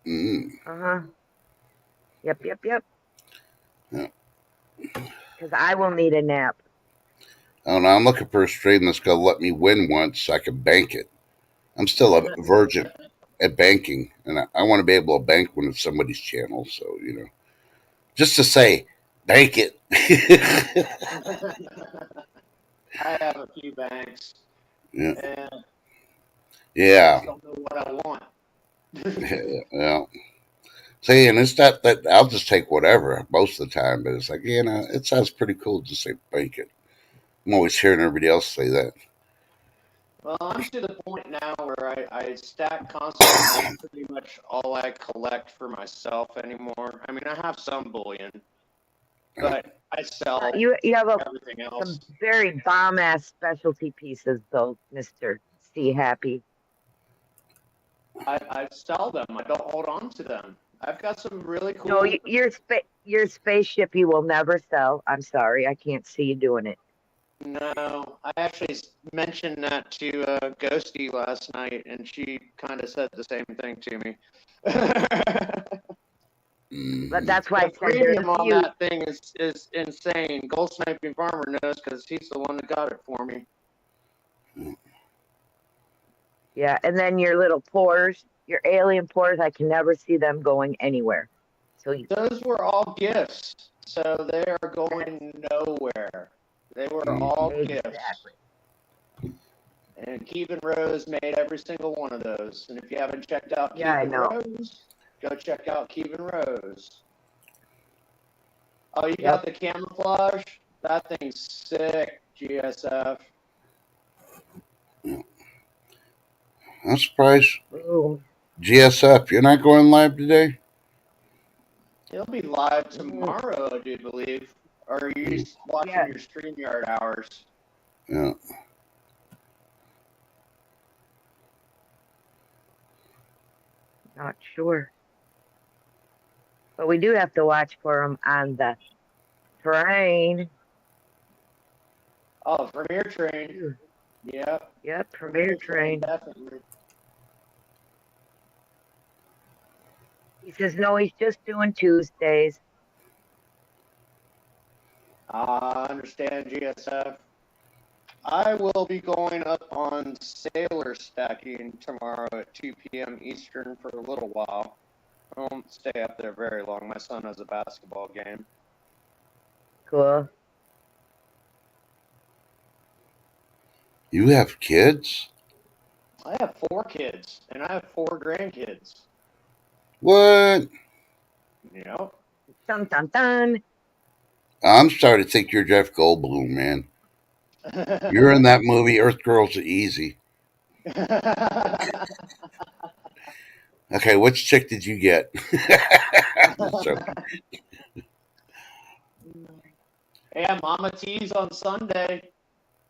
mm, Uh-huh. Yep, yep, yep. yeah. Because I will need a nap. I don't know. I'm looking for a stream that's gonna let me win once so I can bank it. I'm still a virgin at banking, and I want to be able to bank when it's somebody's channel. So just to say, bank it. I have a few banks, Yeah, and I yeah, just don't know what I want. yeah. See, and it's not that I'll just take whatever most of the time, but it's like, it sounds pretty cool to say bank it. I'm always hearing everybody else say that. Well, I'm to the point now where I stack constantly, and that's pretty much all I collect for myself anymore. I mean, I have some bullion, Uh, but I sell You have everything else. some very bomb ass specialty pieces though, Mister C Happy. I sell them. I don't hold on to them. I've got some really No, cool. your spaceship you will never sell. I'm sorry, I can't see you doing it. No, I actually mentioned that to Ghosty last night, and she kind of said the same thing to me. But mm, that's why The I said there's a premium on few. that thing is insane. Gold Sniping Farmer knows because he's the one that got it for me. Yeah, and then your little pores, your alien pores, I can never see them going anywhere. So Those were all gifts, so they are that's going nowhere. They were mm. all gifts. exactly. And Keevan Rose made every single one of those. And if you haven't checked out Yeah, I Keevan know. Rose, go check out Keevan Rose. Oh, you got Yep. the camouflage? That thing's sick, GSF. I'm surprised. Ooh. GSF, you're not going live today? He'll be live Mm, tomorrow, I do believe. Or are you Mm, watching yeah, your StreamYard hours? yeah. not sure. But we do have to watch for them on the train. Oh, Premier Train. Ooh, Yep. yep, Premier Premier Train, Train. definitely. He says no, he's just doing Tuesdays. I understand GSF. I will be going up on Sailor Stacking tomorrow at 2 p.m. Eastern for a little while. I won't stay up there very long. My son has a basketball game. Cool. You have kids? I have 4 kids, and I have 4 grandkids. What? Yep. Dun dun dun. I'm starting to think you're Jeff Goldblum, man. You're in that movie. Earth Girls Are Easy. Okay, which chick did you get? Just joking. Yeah, Mama T's on Sunday.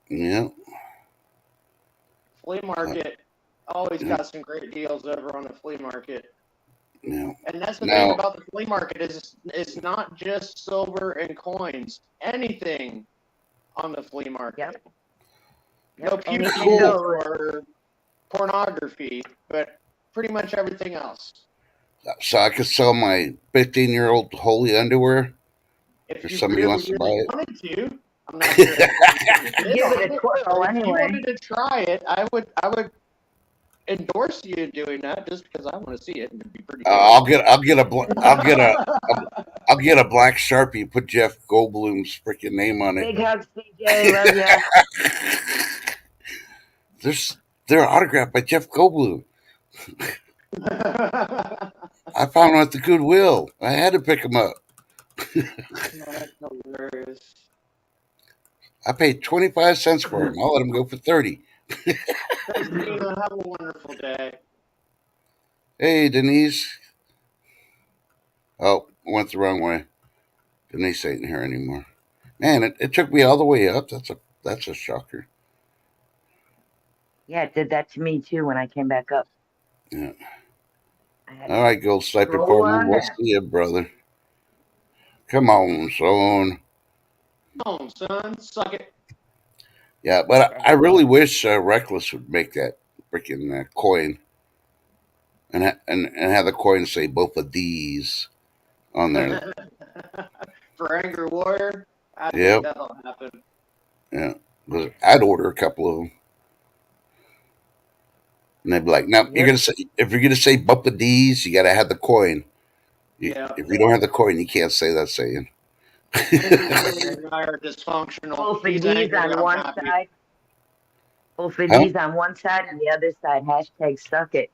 Yeah, Flea uh, market. Always yeah, got some great deals over on the flea market. yeah. And that's the thing Now, about the flea market is it's not just silver and coins. Anything on the flea Yep. market. No Yep. pew Anything pews cool. goes. or pornography, but pretty much everything else. So I could sell my 15-year-old holy underwear if If you somebody really, wants to really buy wanted to, I'm not sure if you You bid give it on a it, but twirl if you anyway. wanted to try it, I would endorse you doing that just because I want to see it and it'd be pretty cool. I'll get a black Sharpie. Put Jeff Goldblum's freaking name on it. Big hugs, CJ. Love ya. There's they're autographed by Jeff Goldblum. I found them at the Goodwill. I had to pick them up. That's hilarious. I paid 25 cents for them. I'll let them go for 30. Christina, have a wonderful day. Hey, Denise. Oh, went the wrong way. Denise ain't here anymore. Man, it took me all the way up. That's a shocker. Yeah, it did that to me too when I came back up. Yeah. I had All to right, Gold Sniper scroll partner. on We'll down. see you, brother. Come on, son. Come on, son, suck it. Yeah, but Yeah. I really wish Reckless would make that freaking coin and have the coin say both of these on there. For Angry Warrior, I think Yep. that'll happen. Yeah. 'Cause I'd order a couple of them, and they'd be like, "No, you're Yep. gonna say if you're gonna say both of these, you gotta have the coin. Yeah. If you don't have the coin, you can't say that saying." Angry Warrior and I are dysfunctional. Both of He's these angry, on I'm one happy. side. Both of Huh? these on one side and the other side. Hashtag suck it.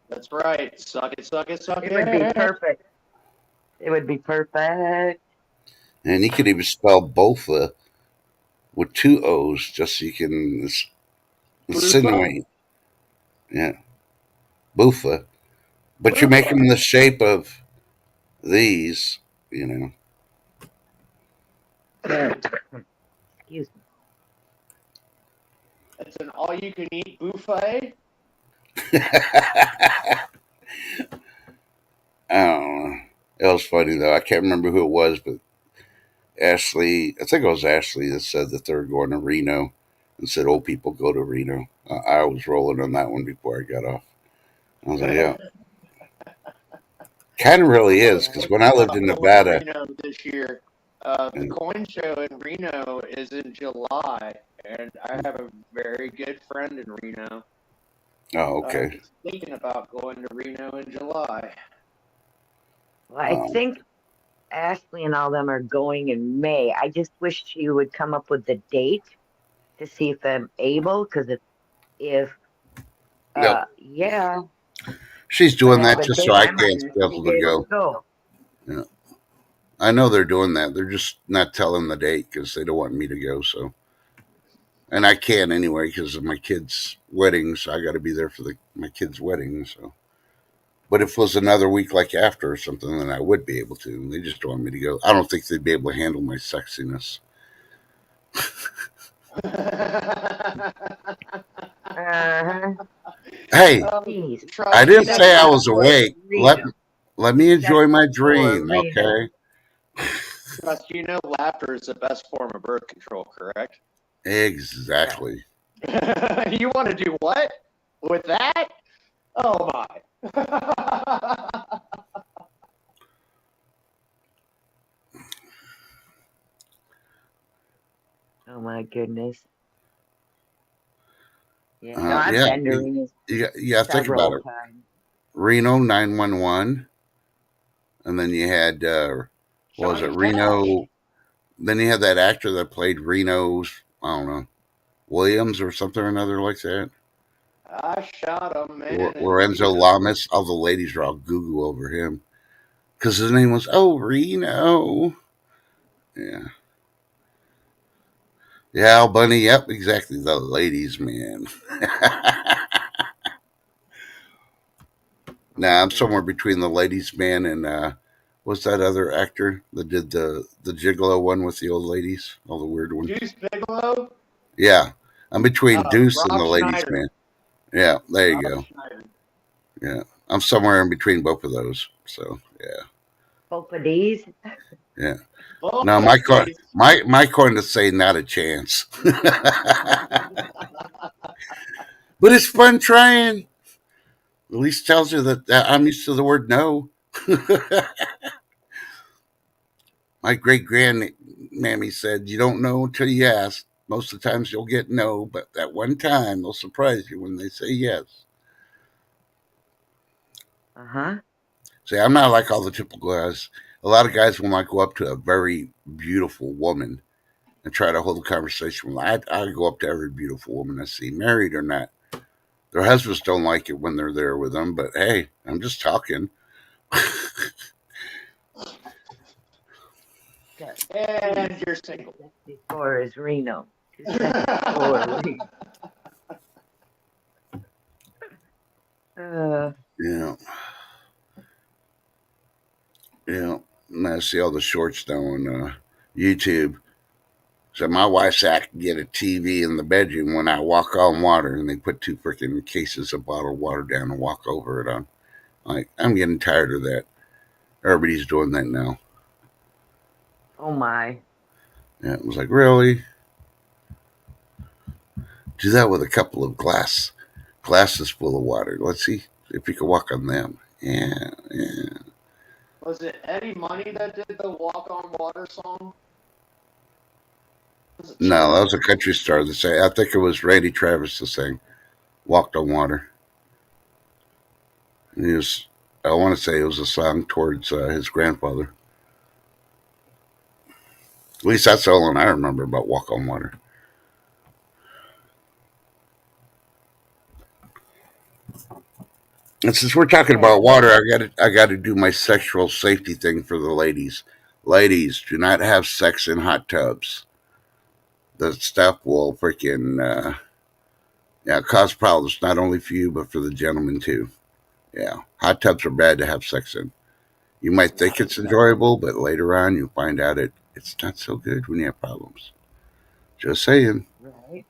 That's right. Suck it, suck it, suck It would be it. perfect. It would be perfect. And you could even spell both with two O's, just so you can Boofa? insinuate. Yeah, Boofa. But you make them Boofa. in the shape of these, you know. Excuse me. It's an all you can eat buffet. I don't know. It was funny though. I can't remember who it was, but Ashley, I think it was Ashley that said that they're going to Reno and said old people go to Reno. I was rolling on that one before I got off. I was like, yeah, kind of really I was is because when I thinking lived about in going to Nevada, Reno this year. The and, coin show in Reno is in July, and I have a very good friend in Reno. oh, I okay. was thinking about going to Reno in July. Well, I Um, think Ashley and all them are going in May. I just wish she would come up with the date to see if I'm able. Because if yep. yeah, She's if I doing have that a just so date, I I might can't be actually able be to able to go. go. Yeah. I know they're doing that. They're just not telling the date because they don't want me to go. So, and I can't anyway because of my kid's wedding. So I got to be there for my kid's wedding. So, but if it was another week like after or something, then I would be able to. They just don't want me to go. I don't think they'd be able to handle my sexiness. Uh-huh. Hey, Jeez. I Trust You you didn't got say know, I time was for awake. Reno. Let me You got enjoy my time for dream. Reno. Okay. trust you know, laughter is the best form of birth control. Correct? Yeah. Exactly. You want to do what with that? Oh my! Oh my goodness. Yeah. No, I've Yeah. been to Reno Think about several it. times. Reno 911, and then you had what was it Johnny Cash. Reno? Then you had that actor that played Reno's, I don't know, Williams or something or another like that. I shot a man in Lorenzo Reno. Lamas. All the ladies are all goo goo over him because his name was Reno. Yeah, Yeah, Al Bunny. Yep, exactly. The ladies' man. Now I'm somewhere Okay. between the ladies' man and what's that other actor that did the Gigolo one with the old ladies, all the weird ones. Deuce Bigelow? Yeah, I'm between Deuce and the Rob ladies' Schneider. man. Yeah, there you Rob go. Schneider. Yeah, I'm somewhere in between both of those. So yeah, Both of these. yeah. Both No, of these. my coin to say not a chance. But it's fun trying. At least tells you that I'm used to the word no. My great grandmammy said, "You don't know until you ask. Most of the times you'll get no, but that one time they'll surprise you when they say yes." Uh-huh. See, I'm not like all the typical guys. A lot of guys will not go up to a very beautiful woman and try to hold a conversation with them. I go up to every beautiful woman I see, married or not. Their husbands don't like it when they're there with them, but hey, I'm just talking. Got two And you're single. 264 is Reno. 264 Reno. Uh, Yeah, yeah. And I see all the shorts now on YouTube. So my wife said I could get a TV in the bedroom when I walk on water, and they put two freaking cases of bottled water down and walk over it on. Like, I'm getting tired of that. Everybody's doing that now. oh my. Yeah, it was like, really? Do that with a couple of glasses full of water. Let's see if you can walk on them. Yeah, yeah. Was it Eddie Money that did the Walk on Water song? Was it No, that Chiller? was a country star that say. I think it was Randy Travis that sang "Walked on Water." And he was. I want to say it was a song towards his grandfather. At least that's the only one I remember about "Walk on Water." And since we're talking Yeah. about water, I got to do my sexual safety thing for the ladies. Ladies, do not have sex in hot tubs. The stuff will freaking yeah cause problems not only for you but for the gentlemen too. Yeah, hot tubs are bad to have sex in. You might think it's enjoyable, but later on you'll find out it's not so good when you have problems. Just saying. Right.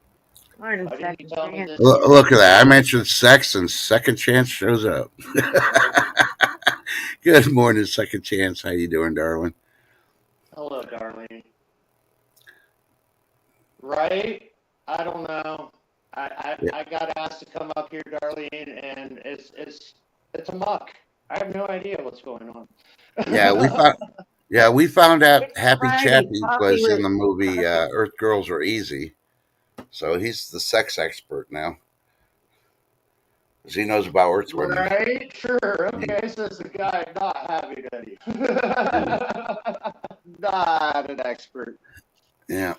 Morning, Why didn't you second tell me chance. this years Look at that. I ago? mentioned sex and second chance shows up. Good morning, second chance. How you doing, darling? Hello, darling. Right? I don't know. I got asked to come up here, Darlene, and it's a muck. I have no idea what's going on. Yeah, we found. Yeah, we found out It's Happy Friday. Chappy Coffee was in with the movie coffee. Earth Girls Are Easy, so he's the sex expert now, 'cause he knows about Earth women. Right? Sure. Yeah, Okay, says the guy not having any. yeah, Not an expert. yeah.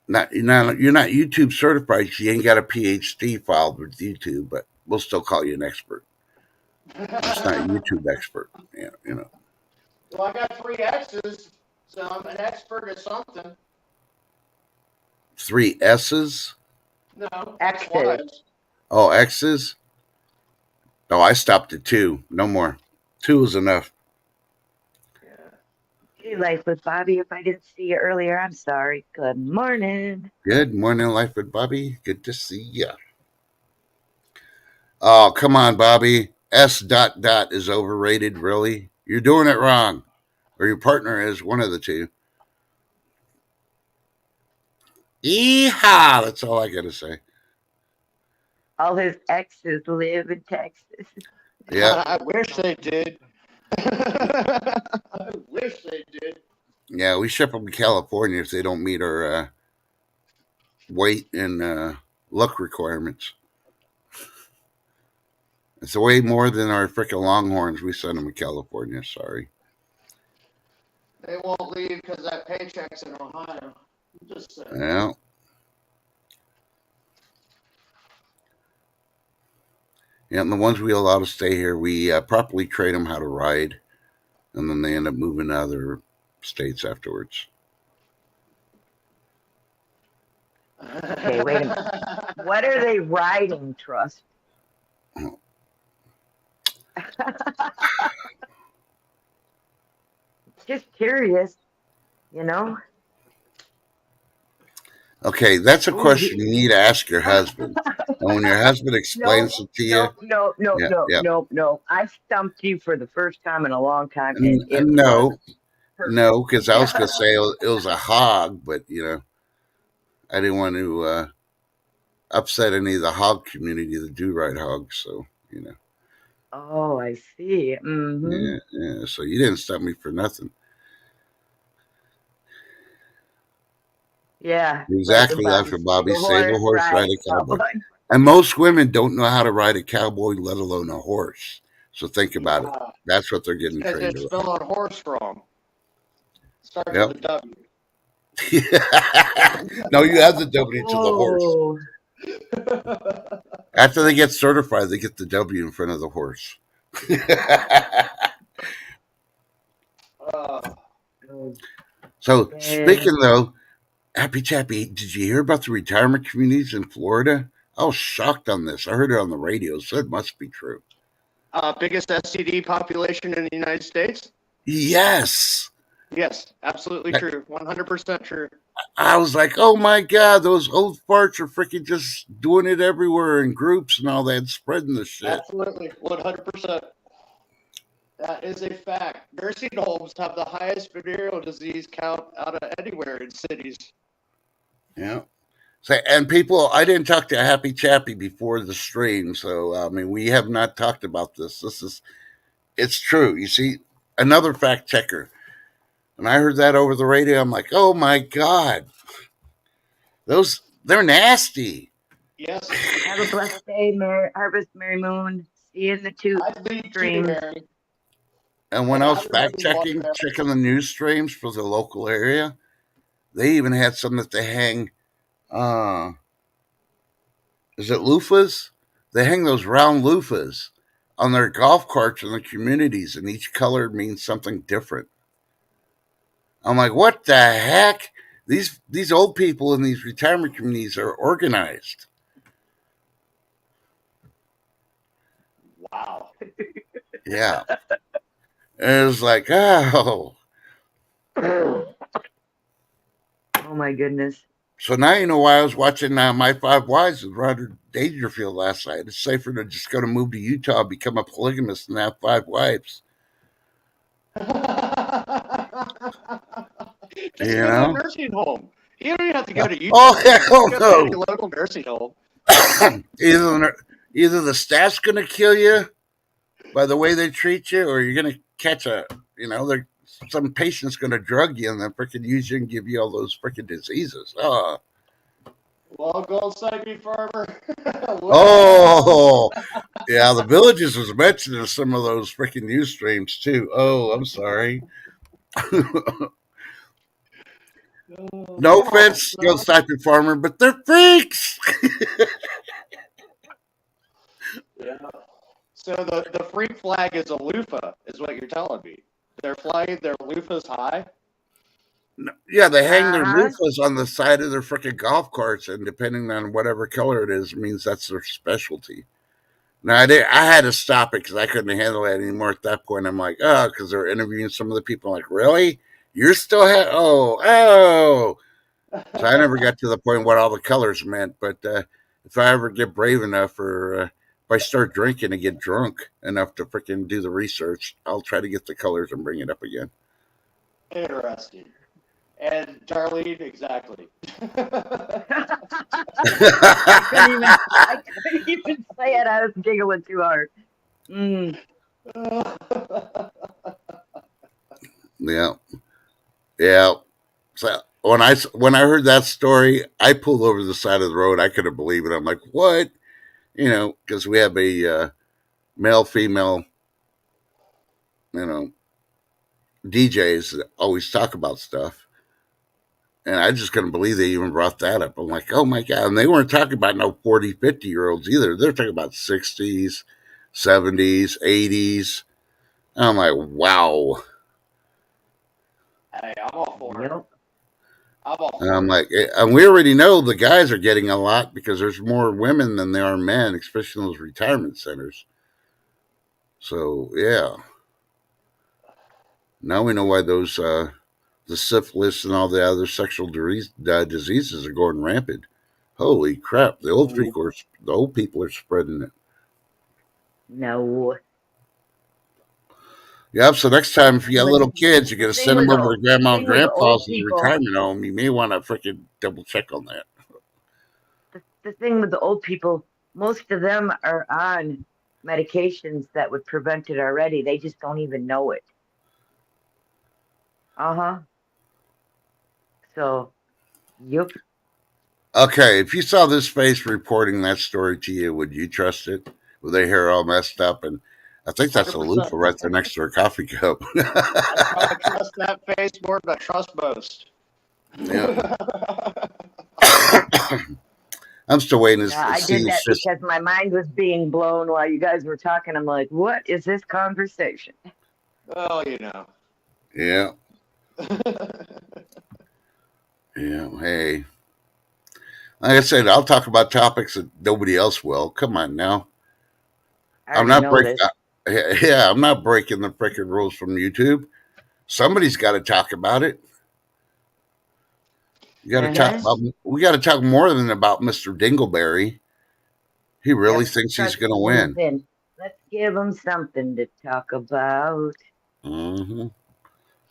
Now, you're not YouTube certified. 'Cause you ain't got a PhD filed with YouTube, but we'll still call you an expert. Just not a YouTube expert. Yeah, Well, I got three X's, so I'm an expert at something. three S's. No, X's. ex-wives. Oh, X's. Oh, I stopped at two. No more. Two is enough. Yeah. Hey, Life with Bobby. If I didn't see you earlier, I'm sorry. Good morning. Good morning, Life with Bobby. Good to see ya. Oh, come on, Bobby. S dot dot is overrated, really? You're doing it wrong. Or your partner is, one of the two. Yeehaw! That's all I gotta say. All his exes live in Texas. Yeah. I wish they did. I wish they did. Yeah, we ship them to California if they don't meet our weight and look requirements. It's way more than our freaking Longhorns. We send them to California. Sorry. They won't leave because that paycheck's in Ohio. Just saying. Yeah. Yeah, and the ones we allow to stay here, we properly train them how to ride, and then they end up moving to other states afterwards. Okay, wait a minute. What are they riding, Trust? Just curious, you know? Okay, that's a Ooh, question you need to ask your husband. And when your husband no, explains it to you, no, no, no, yeah, no, yeah. no, no. I stumped you for the first time in a long time, and it was No, perfect. no, because I was going to say it was a hog, but, I didn't want to upset any of the hog community that do ride hogs. So, Oh, I see. Mm-hmm. yeah, yeah. So you didn't stop me for nothing. Yeah, right when Exactly Bobby after save Bobby, a save a horse, horse, ride ride a a cowboy. cowboy. And most women don't know how to ride a cowboy, let alone a horse. So think about it. Yeah, That's what they're getting because trained it's to spelling horse wrong. Starts with ride. a W. Yep. No, you have the W to the horse. Oh, After they get certified, they get the W in front of the horse. uh, So dang. speaking though, Happy Chappy, did you hear about the retirement communities in Florida? I was shocked on this. I heard it on the radio, so it must be true. biggest STD population in the United States? Yes. Yes, absolutely I, true. 100% true. I was like, oh my God, those old farts are freaking just doing it everywhere in groups and all that, spreading the shit. Absolutely. 100%. That is a fact. Nursing homes have the highest venereal disease count out of anywhere in cities. Yeah. So, and people, I didn't talk to Happy Chappy before the stream, so I mean, we have not talked about this. It's true. You see, another fact checker. And I heard that over the radio. I'm like, oh my God, they're nasty. Yes, Have a blessed day, Mary Harvest, Mary Moon. See you in the two I believe too, streams. Mary. And when And I was everybody fact loves checking, Mary. checking the news streams for the local area, they even had some that they hang. Uh, is it loofahs? They hang those round loofahs on their golf carts in the communities, and each color means something different. I'm like, what the heck? These old people in these retirement communities are organized. Wow. Yeah. And it was like, oh. Oh my goodness. So now you know why I was watching My Five Wives with Roger Dangerfield last night. It's safer to just go to move to Utah, become a polygamist, and have five wives. Just You go to a know? nursing home. You don't even have to go to Oh, Utah. Just hell go to any no. local nursing home. either, either the staff's going to kill you by the way they treat you, or you're going to catch some patient's going to drug you and then freaking use you and give you all those freaking diseases. Oh, Well, go outside, me farmer. Well, oh, yeah. The villages was mentioned in some of those freaking news streams too. Oh, I'm sorry. No yeah. offense, Ghost Type Farmer, but they're freaks. Yeah. So the freak flag is a loofah, is what you're telling me. They're flying their loofahs high. Yeah, they hang their Uh-huh. loofahs on the side of their freaking golf carts, and depending on whatever color it is, it means that's their specialty. Now, I had to stop it because I couldn't handle it anymore at that point. I'm like, oh, because they're interviewing some of the people. I'm like, really? You're still oh. So I never got to the point what all the colors meant. But if I ever get brave enough, or if I start drinking and get drunk enough to freaking do the research, I'll try to get the colors and bring it up again. Interesting. And Darlene, exactly. I couldn't even say it. I was giggling too hard. Mm. Yeah, yeah. So when I heard that story, I pulled over the side of the road. I couldn't believe it. I'm like, what? Because we have a male female, you know, DJs that always talk about stuff. And I just couldn't believe they even brought that up. I'm like, oh my God. And they weren't talking about no 40, 50-year-olds either. They're talking about 60s, 70s, 80s. I'm like, wow. Hey, I'm all for it. Yep. I'm all And for I'm it. like, and we already know the guys are getting a lot because there's more women than there are men, especially in those retirement centers. So yeah, now we know why those the syphilis and all the other sexual diseases are going rampant. Holy crap! No, The old people are spreading it. no. Yep. So next The time, if you thing got with little kids, you're the gonna thing send with them the over to the grandma and thing with the old grandpa's in the people, retirement home. You may want to freaking double check on that. the thing with the old people, most of them are on medications that would prevent it already. They just don't even know it. Uh-huh. So, yep. Okay, if you saw this face reporting that story to you, would you trust it? With their hair all messed up, and I think that's a 100%. loofah right there next to her coffee cup. I'd probably trust that face more than I trust most. Yeah, I'm still waiting Yeah, to I see did if that she's. because my mind was being blown while you guys were talking. I'm like, what is this conversation? Well, you know. Yeah, yeah. Hey, like I said, I'll talk about topics that nobody else will. Come on now, I I'm already not know breaking. this. Yeah, I'm not breaking the freaking rules from YouTube. Somebody's got to talk about it. You got to talk Uh-huh. about. We got to talk more than about Mister Dingleberry. He really Yep. thinks he's Start going to win. something. Let's give them something to talk about. Hmm.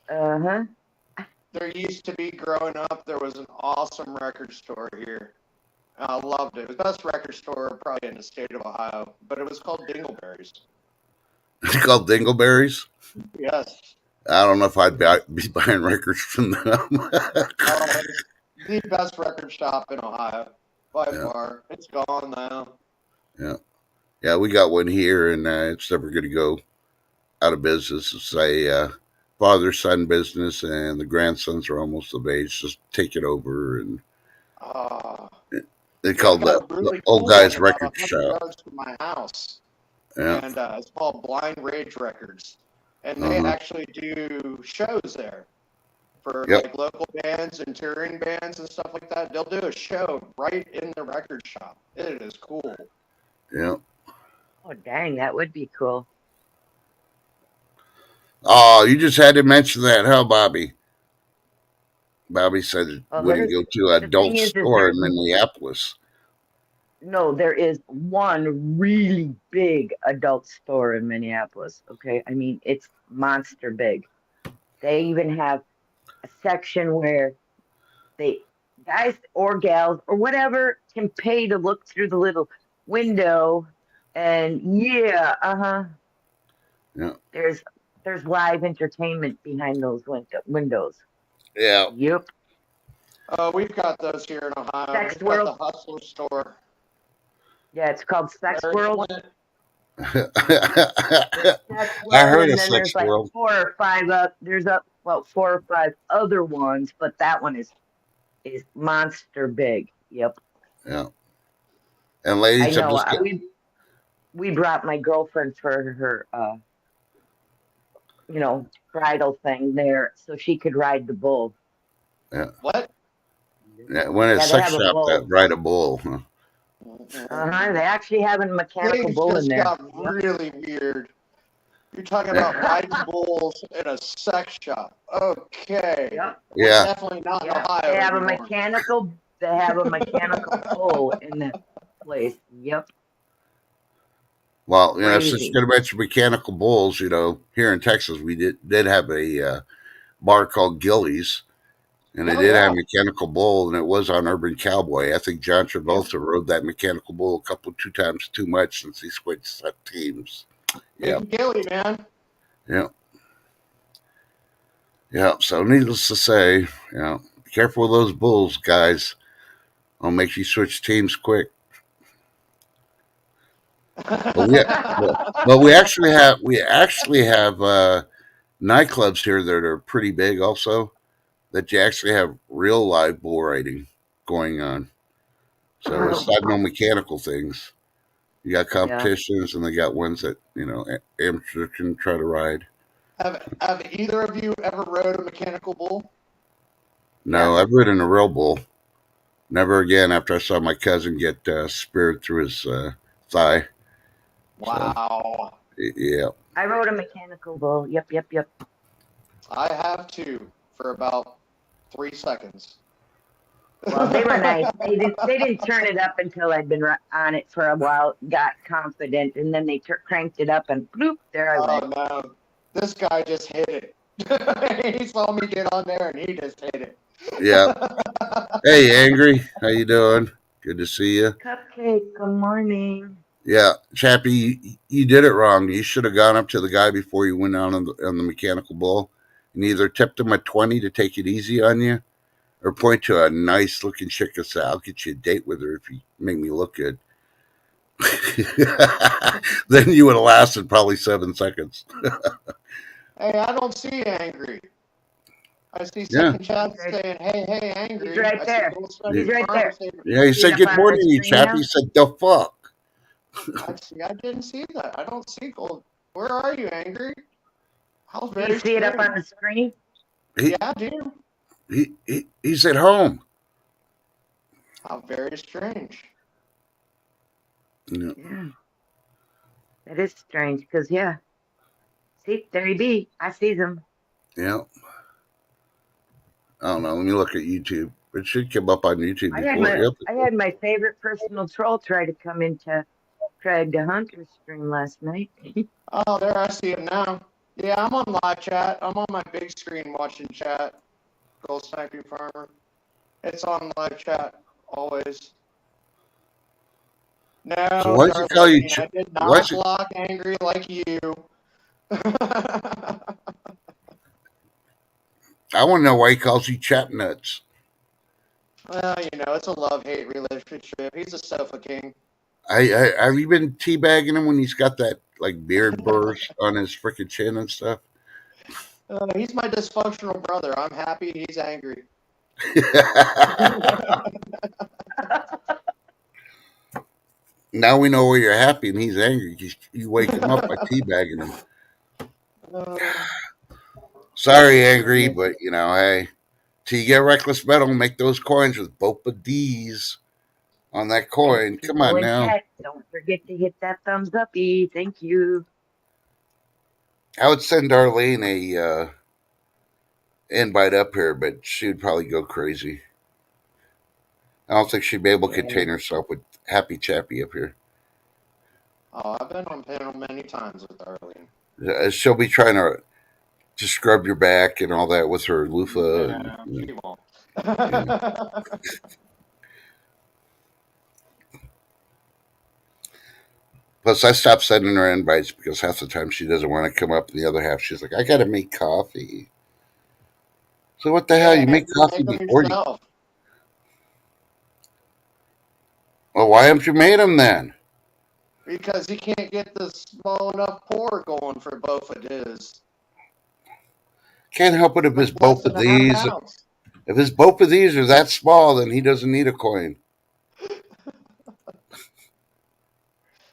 Uh-huh. There used to be growing up, there was an awesome record store here. I loved it. It was the best record store probably in the state of Ohio, but it was called Dingleberries. It's called Dingleberries. Yes. I don't know if be buying records from them. Oh, it's the best record shop in Ohio by Yeah, far. It's gone now. yeah, yeah. We got one here, and it's never going to go out of business. It's a father son business, and the grandsons are almost of age. Just take it over, and Uh, they they've call got the a really old cool one guy's about record 100 shop. yards from my house, Yeah, and it's called Blind Rage Records. And uh they huh. actually do shows there for Yep, like local bands and touring bands and stuff like that. They'll do a show right in the record shop. It is cool. yep. Oh, dang, that would be cool. Oh, you just had to mention that, huh, Bobby? Bobby said it Well, wouldn't there's go to an the adult thing is store in there's Minneapolis. no, there is one really big adult store in Minneapolis. Okay. I mean, it's monster big. They even have a section where they guys or gals or whatever can pay to look through the little window and yeah, uh-huh. Yeah, There's there's live entertainment behind those windows. yeah. Yep. We've got those here in Ohio. Sex We've got the World. Hustler store. Yeah, it's called Sex There's World. one. There's Sex I World, heard and of then Sex there's like World. four or five up. There's up about four or five other ones, but that one is monster big. Yep, Yeah. And I ladies, I'm know. just getting. We brought my girlfriend for her bridal thing there, so she could ride the bull. Yeah. What? Yeah. When it's Yeah, they sex have a shop that bull. ride a bull. Huh? They actually have a mechanical Things bull in just there. got Yep. really weird. You're talking Yeah. about riding bulls in a sex shop. Okay. Yep. We're Yeah. definitely not in Yep. Ohio They have a anymore. mechanical. They have a mechanical bull in that place. Yep. Well, since Crazy. you're going to mention mechanical bulls, here in Texas, we did have a bar called Gillies, and they Oh did have yeah. a mechanical bull, and it was on Urban Cowboy. I think John Yep. Travolta rode that mechanical bull two times too much since he switched teams. Yeah, Mickey Gilly, man. yeah, yeah. So, needless to say, be careful with those bulls, guys. I'll make you switch teams quick. But we, but, but we actually have nightclubs here that are pretty big, also that you actually have real live bull riding going on. So it's not no mechanical things. You got Yeah. competitions, and they got ones that amateurs can try to ride. have either of you ever rode a mechanical bull? No, Yep. I've ridden a real bull. Never again after I saw my cousin get speared through his thigh. So, Wow. yeah. I rode a mechanical bull. Yep, yep, yep. I have two for about 3 seconds. Well, they were nice. They didn't turn it up until I'd been on it for a while, got confident, and then they cranked it up, and bloop, there I went. Oh no, this guy just hit it. He saw me get on there and he just hit it. Yeah. Hey, Angry. How you doing? Good to see you. Cupcake, good morning. Yeah, Chappie, you did it wrong. You should have gone up to the guy before you went out on the mechanical bull and either tipped him a 20 to take it easy on you or point to a nice looking chick and say, I'll get you a date with her if you make me look good. Then you would have lasted probably 7 seconds. Hey, I don't see angry. I see Yeah. second chat saying, "Hey, hey, He's angry." right I see there. gold He's striping right farmer there. saying, Yeah, he See it said, up good on the morning, you screen Chappie. now? He said, the fuck? "I see. I didn't see that. I don't see gold. Where are you, angry?" How Do you very see it up on strange. the screen? Yeah, He, I do. he's at home. How very strange. Yeah. Yeah, that is strange. Cause yeah, see, there he be. I sees him. Yeah. I don't know. Let me look at YouTube. It should come up on YouTube I had before. my Yep. I had my favorite personal troll try to come into Craig the Hunter stream last night. Oh, there I see him now. Yeah, I'm on live chat. I'm on my big screen watching chat. Gold sniping farmer. It's on live chat always. No, So why does he call you? Darlene, I did Why not is it? block angry like you. I want to know why he calls you chap nuts. Well, it's a love-hate relationship. He's a sofa king. Have you been teabagging him when he's got that like beard burst on his freaking chin and stuff? He's my dysfunctional brother. I'm happy. He's angry. Now we know where you're happy and he's angry. You wake him up by teabagging him. Uh, Sorry, angry, but hey, till you get reckless metal, make those coins with both of D's on that And coin. Come people on in now. chat, don't forget to hit that thumbs up, E. Thank you. I would send Darlene a invite up here, but she'd probably go crazy. I don't think she'd be able to Yeah. contain herself with Happy Chappy up here. oh, I've been on panel many times with Arlene. She'll be trying to scrub your back and all that with her loofah. And, No, she won't. yeah. Plus, I stopped sending her invites because half the time she doesn't want to come up, and the other half she's like, "I got to make coffee." So what the hell? Yeah, You make you coffee make them before you? yourself Well, why haven't you made them then? because he can't get the small enough pour going for both of his. Can't help it if Like it's less both than of a half these. ounce. If it's both of these are that small, then he doesn't need a coin.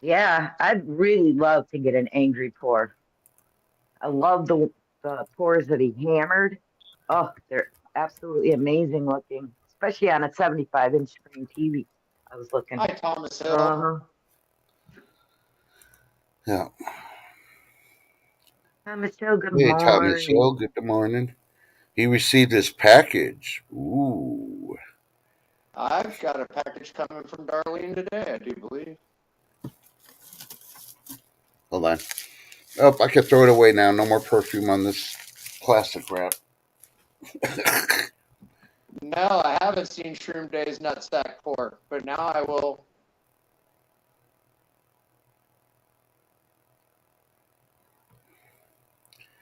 Yeah, I'd really love to get an angry pour. I love the pours that he hammered. Oh, they're absolutely amazing looking, especially on a 75-inch screen TV. I was looking. Hi, Thomas Hill. Uh-huh. Yeah. Thomas Hill, good Hey, Thomas Hill. morning. Good morning. He received his package. Ooh. I've got a package coming from Darlene today, I do believe. Hold on. Oh, I can throw it away now. No more perfume on this plastic wrap. No, I haven't seen Shroom Day's Nutsack pour, but now I will.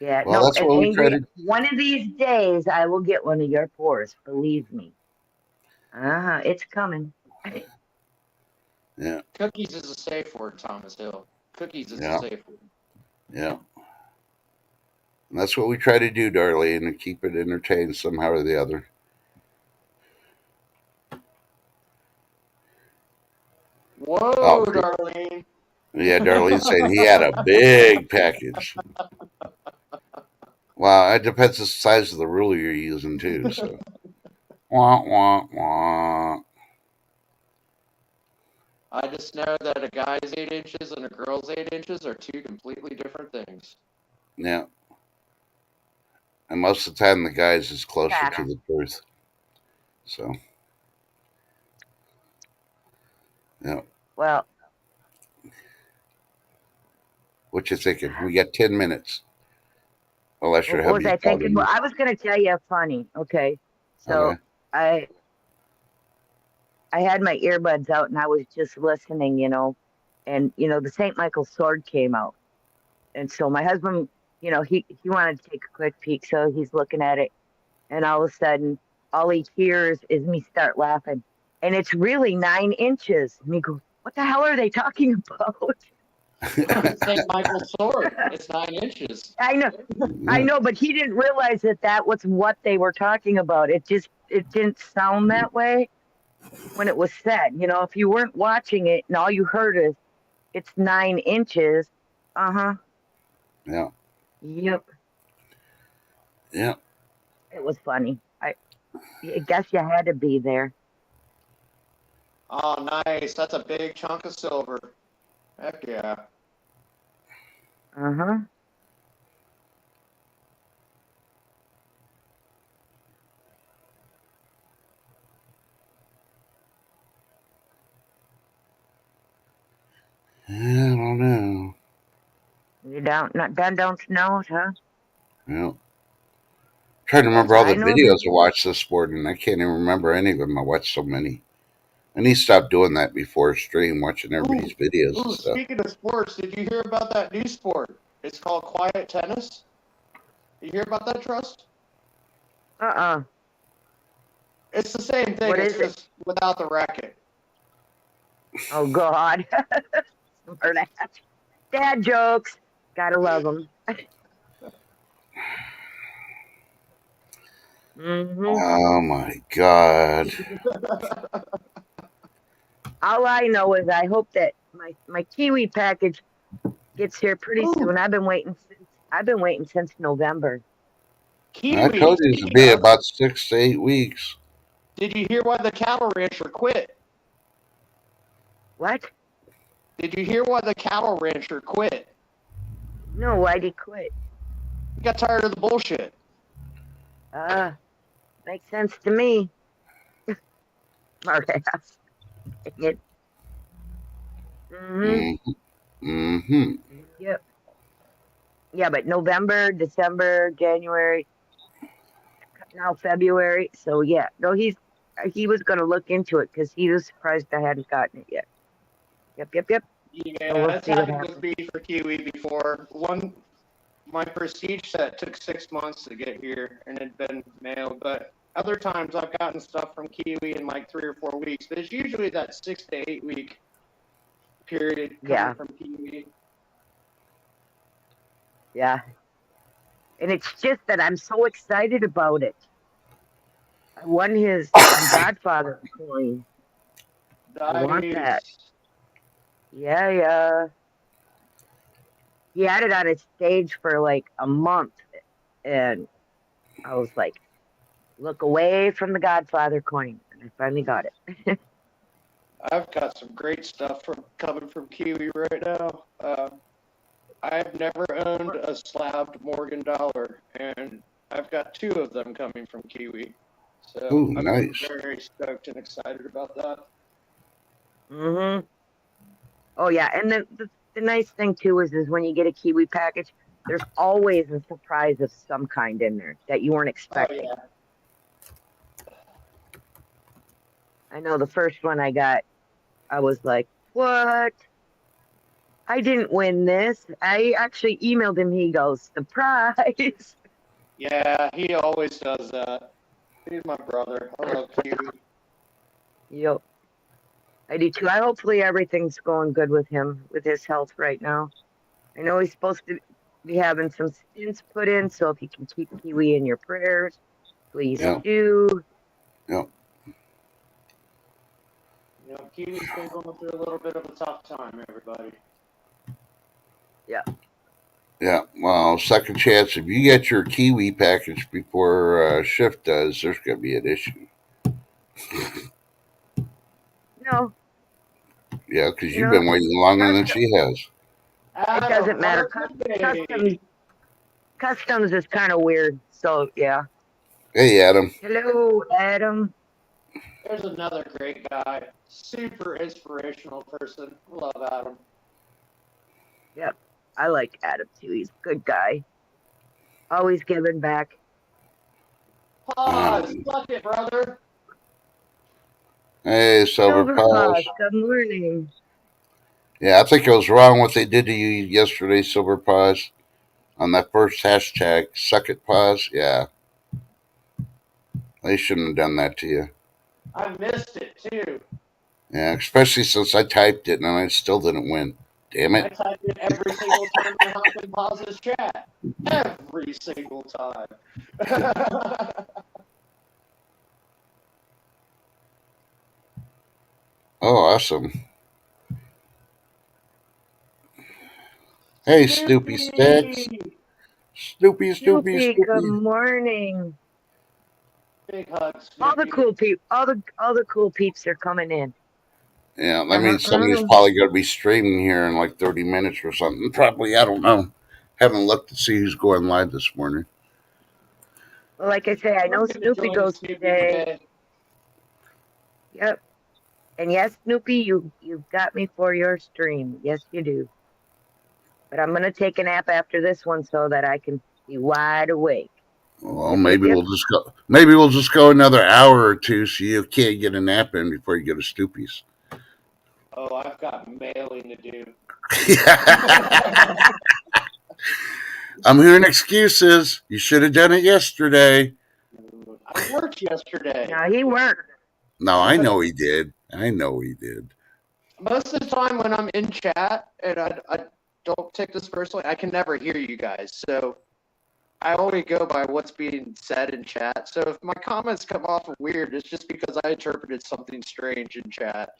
Yeah, Well, no, that's and what we try angry. to. One of these days, I will get one of your pours. Believe me. It's coming. Yeah, Cookies is a safe word, Thomas Hill. Cookies is a yeah, safe word. yeah. And that's what we try to do, Darlene, and keep it entertained somehow or the other. Oh, Whoa, Darlene. yeah, Darlene saying he had a big package. Wow, it depends the size of the ruler you're using too. So Wah, wah, wah. I just know that a guy's 8 inches and a girl's 8 inches are two completely different things. Yeah. And most of the time, the guy's is closer Yeah. to the truth. So, yeah. Well, What you thinking? We got 10 minutes. Unless your what was hubby's I thinking? calling Well, you. I was going to tell you funny. Okay. So Okay. I I had my earbuds out and I was just listening, and the St. Michael sword came out. And so my husband, he wanted to take a quick peek, so he's looking at it, and all of a sudden, all he hears is me start laughing, and it's really 9 inches. And he goes, "What the hell are they talking about?" St. Michael's sword. It's 9 inches. I know, I Yeah. know, but he didn't realize that that was what they were talking about. It didn't sound that way when it was said. If you weren't watching it and all you heard is it's 9 inches. Uh huh. Yeah. Yep. Yeah. It was funny. I guess you had to be there. Oh, nice. That's a big chunk of silver. Heck yeah. Uh huh. I don't know. You don't not done don't know it, huh? Yeah. Trying to remember all I the know that. videos I watched this morning. I can't even remember any of them. I watched so many. I need to stop doing that before stream, watching everybody's Ooh, videos and ooh. stuff. Speaking of sports, did you hear about that new sport? It's called quiet tennis. You hear about that, Trust? Uh-uh. It's the same thing. What It's is it? just without the racket. Oh God. Smart ass. Dad jokes. Gotta love them. Mm-hmm. Oh my god. All I know is I hope that my kiwi package gets here pretty Ooh, soon. I've been waiting since November. I kiwi. told you it would Speaking be of, about 6 to 8 weeks. did you hear why the cattle rancher quit? What? Did you hear why the cattle rancher quit? No, why'd he quit? He got tired of the bullshit. Uh, Makes sense to me. Smart ass. Dang it. Mm-hmm. Mm-hmm. Mm-hmm. Yep. Yeah, but November, December, January, now February. So yeah, no, he was going to look into it because he was surprised I hadn't gotten it yet. Yep, yep, yep. So Yeah, we'll that's see what happened with happens. me for kiwi before. My prestige set took 6 months to get here and had been mailed, but other times I've gotten stuff from Kiwi in like 3 or 4 weeks. There's usually that 6 to 8 week period coming Yeah, from Kiwi. yeah. And it's just that I'm so excited about it. I won his Godfather coin. I want that. Nice. Yeah, yeah. He had it on his stage for like a month, and I was like, look away from the Godfather coin, and I finally got it. I've got some great stuff coming from Kiwi right now. I've never owned a slabbed Morgan dollar, and I've got two of them coming from Kiwi. So Ooh, I'm nice. very stoked and excited about that. Hmm. Oh yeah, and the nice thing too is when you get a Kiwi package, there's always a surprise of some kind in there that you weren't Oh expecting. yeah. I know the first one I got, I was like, "What? I didn't win this." I actually emailed him. He goes, "Surprise!" Yeah, he always does that. He's my brother. I love Kiwi. Yep, I do too. I hopefully everything's going good with him with his health right now. I know he's supposed to be having some stents put in, so if you can keep Kiwi in your prayers, please Yeah. do. Yeah. Kiwi's been going through a little bit of a tough time, everybody. Yeah. Yeah. Well, second chance. If you get your Kiwi package before Shift does, there's going to be an issue. No, Yeah, because you you've know, been waiting longer than custom. she has. It Adam, doesn't matter. Monday. Customs is kind of weird. So yeah. Hey, Adam. Hello, Adam. There's another great guy. Super inspirational person. Love Adam. Yep, I like Adam too. He's a good guy. Always giving back. Pause. Um, Fuck it, brother. hey, Silver Silver Paws. Paws. Good morning. Yeah, I think it was wrong what they did to you yesterday, Silver Paws, on that first hashtag, Suck It Paws. Yeah, they shouldn't have done that to you. I missed it too. Yeah, especially since I typed it and I still didn't win. Damn I it. typed it every single time I hop in Pause's chat. Every single time. Oh, awesome. Hey, Snoopy Sticks. Snoopy! Snoopy, Snoopy, Snoopy. Good Snoopy. morning. Big hug, All the Snoopy. cool peeps. All the cool peeps are coming in. Yeah, that means somebody's probably going to be streaming here in like 30 minutes or something. Probably, I don't know. Haven't looked to see who's going live this morning. Well, like I say, I I'm know gonna Snoopy join goes Snoopy today. today. Yep. And yes, Snoopy, you've got me for your stream. Yes, you do. But I'm gonna take a nap after this one so that I can be wide awake. Well, Yep, yep, maybe yep. we'll just go. Maybe we'll just go another hour or two, so you can't get a nap in before you go to Snoopy's. Oh, I've got mailing to do. I'm hearing excuses. You should have done it yesterday. I worked yesterday. Now he worked. No, I know he did. I know he did. Most of the time when I'm in chat, and I don't take this personally, I can never hear you guys. So I only go by what's being said in chat. So if my comments come off weird, it's just because I interpreted something strange in chat.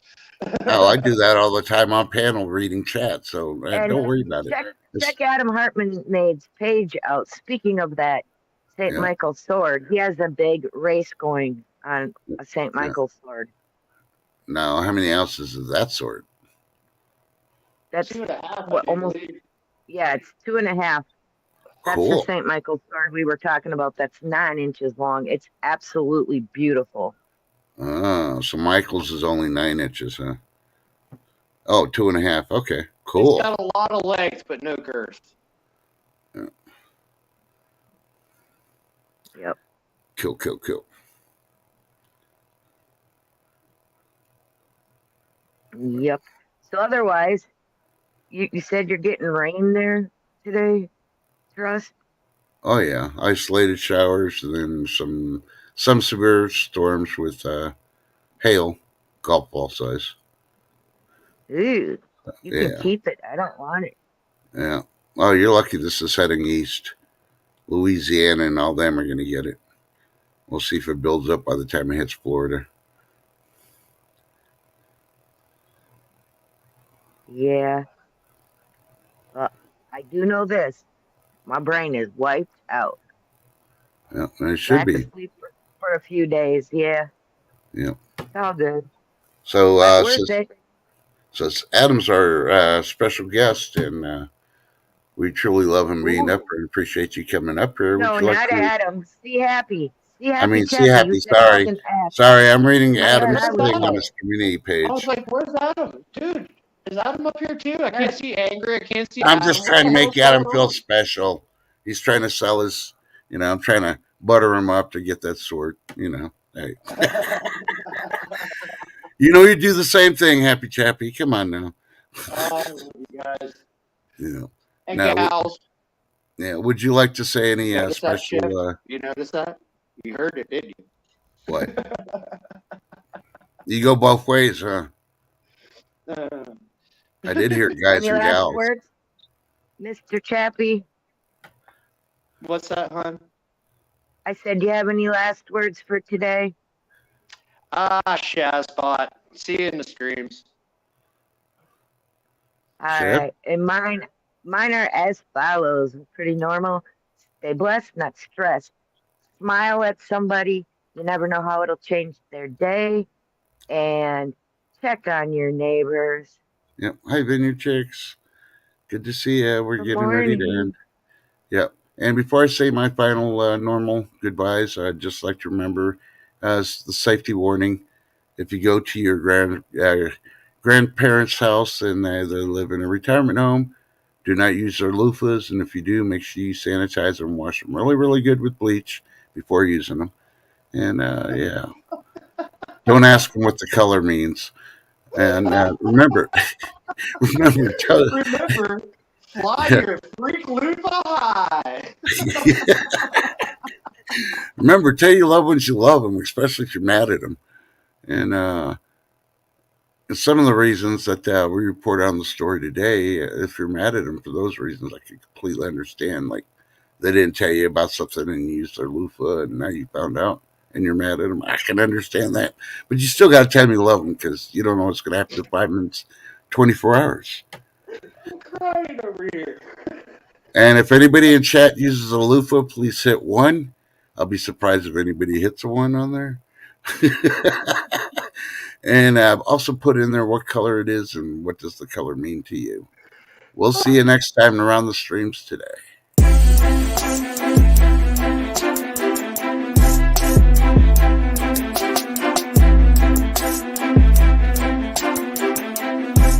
Oh, I do that all the time on panel reading chat, so And don't worry about it. check It's, check Adam Hartman made's page out. Speaking of that, Saint yeah, Michael's sword. He has a big race going on a Saint yeah. Michael's sword. Now, how many ounces is that sort? That's 2.5, I what do almost, believe. yeah, it's 2.5. That's the Cool. St. Michael's sword we were talking about. That's 9 inches long. It's absolutely beautiful. Oh, so Michael's is only 9 inches, huh? Oh, 2.5. Okay, It's cool. got a lot of length, but no girth. Yeah, Yep. cool. Yep. So otherwise, you said you're getting rain there today, Trust? Oh yeah, isolated showers, and then some severe storms with hail, golf ball size. Ooh, you can Yeah, keep it. I don't want it. yeah. Oh, you're lucky. This is heading east. Louisiana and all them are going to get it. We'll see if it builds up by the time it hits Florida. Yeah. Well, I do know this. My brain is wiped out. Yeah, and it should Lack of be. sleep for a few days. Yeah. Yeah. It's all good. So, But worth it. Adam's our special guest, and we truly love him being up Ooh, here and appreciate you coming up here. Would No, you like not to? Adam. See happy. See I happy mean, see, Chappie, who happy. said he Sorry, wasn't asked. sorry. I'm reading My God, Adam's I where's was thing on Adam? his pissed. community I was page. like, where's Adam? Dude, is Adam up here too? I can't There. see Angry. I can't see I'm Adam. just What trying the to make hell's going Adam feel on? special. He's trying to sell his. I'm trying to butter him up to get that sword. Hey, you do the same thing, Happy Chappy. Come on now. I love you guys. You know. And Now, gals. yeah. Would you like to say any You notice that, Chip? special? You notice that? You heard it, didn't What? you? You go both ways, huh? I did hear guys Any and last gals. words, Mr. Chappie? What's that, hon? I said, do you have any last words for today? Shazbot. See you in the streams. All Chip? right. And mine are as follows. Pretty normal. Stay blessed, not stressed. Smile at somebody. You never know how it'll change their day. And check on your neighbors. Yep. Hi, Vineyard Chicks. Good to see you. We're Good getting ready to end. morning. Yep. And before I say my final normal goodbyes, I'd just like to remember the safety warning. If you go to your grandparents' house and they live in a retirement home, do not use their loofahs. And if you do, make sure you sanitize them and wash them really, really good with bleach before using them. And yeah, don't ask them what the color means. And remember, remember, Remember, fly your freak loofah high. remember, tell your loved ones you love them, especially if you're mad at them. And some of the reasons that we report on the story today, if you're mad at them for those reasons, I can completely understand. Like they didn't tell you about something and you used their loofah, and now you found out and you're mad at them. I can understand that, but you still got to tell me you love them because you don't know what's going to happen in 5 minutes, 24 hours. I'm crying over here. And if anybody in chat uses a loofah, please hit one. I'll be surprised if anybody hits a one on there. And I've also put in there what color it is and what does the color mean to you. We'll see you next time around the streams today.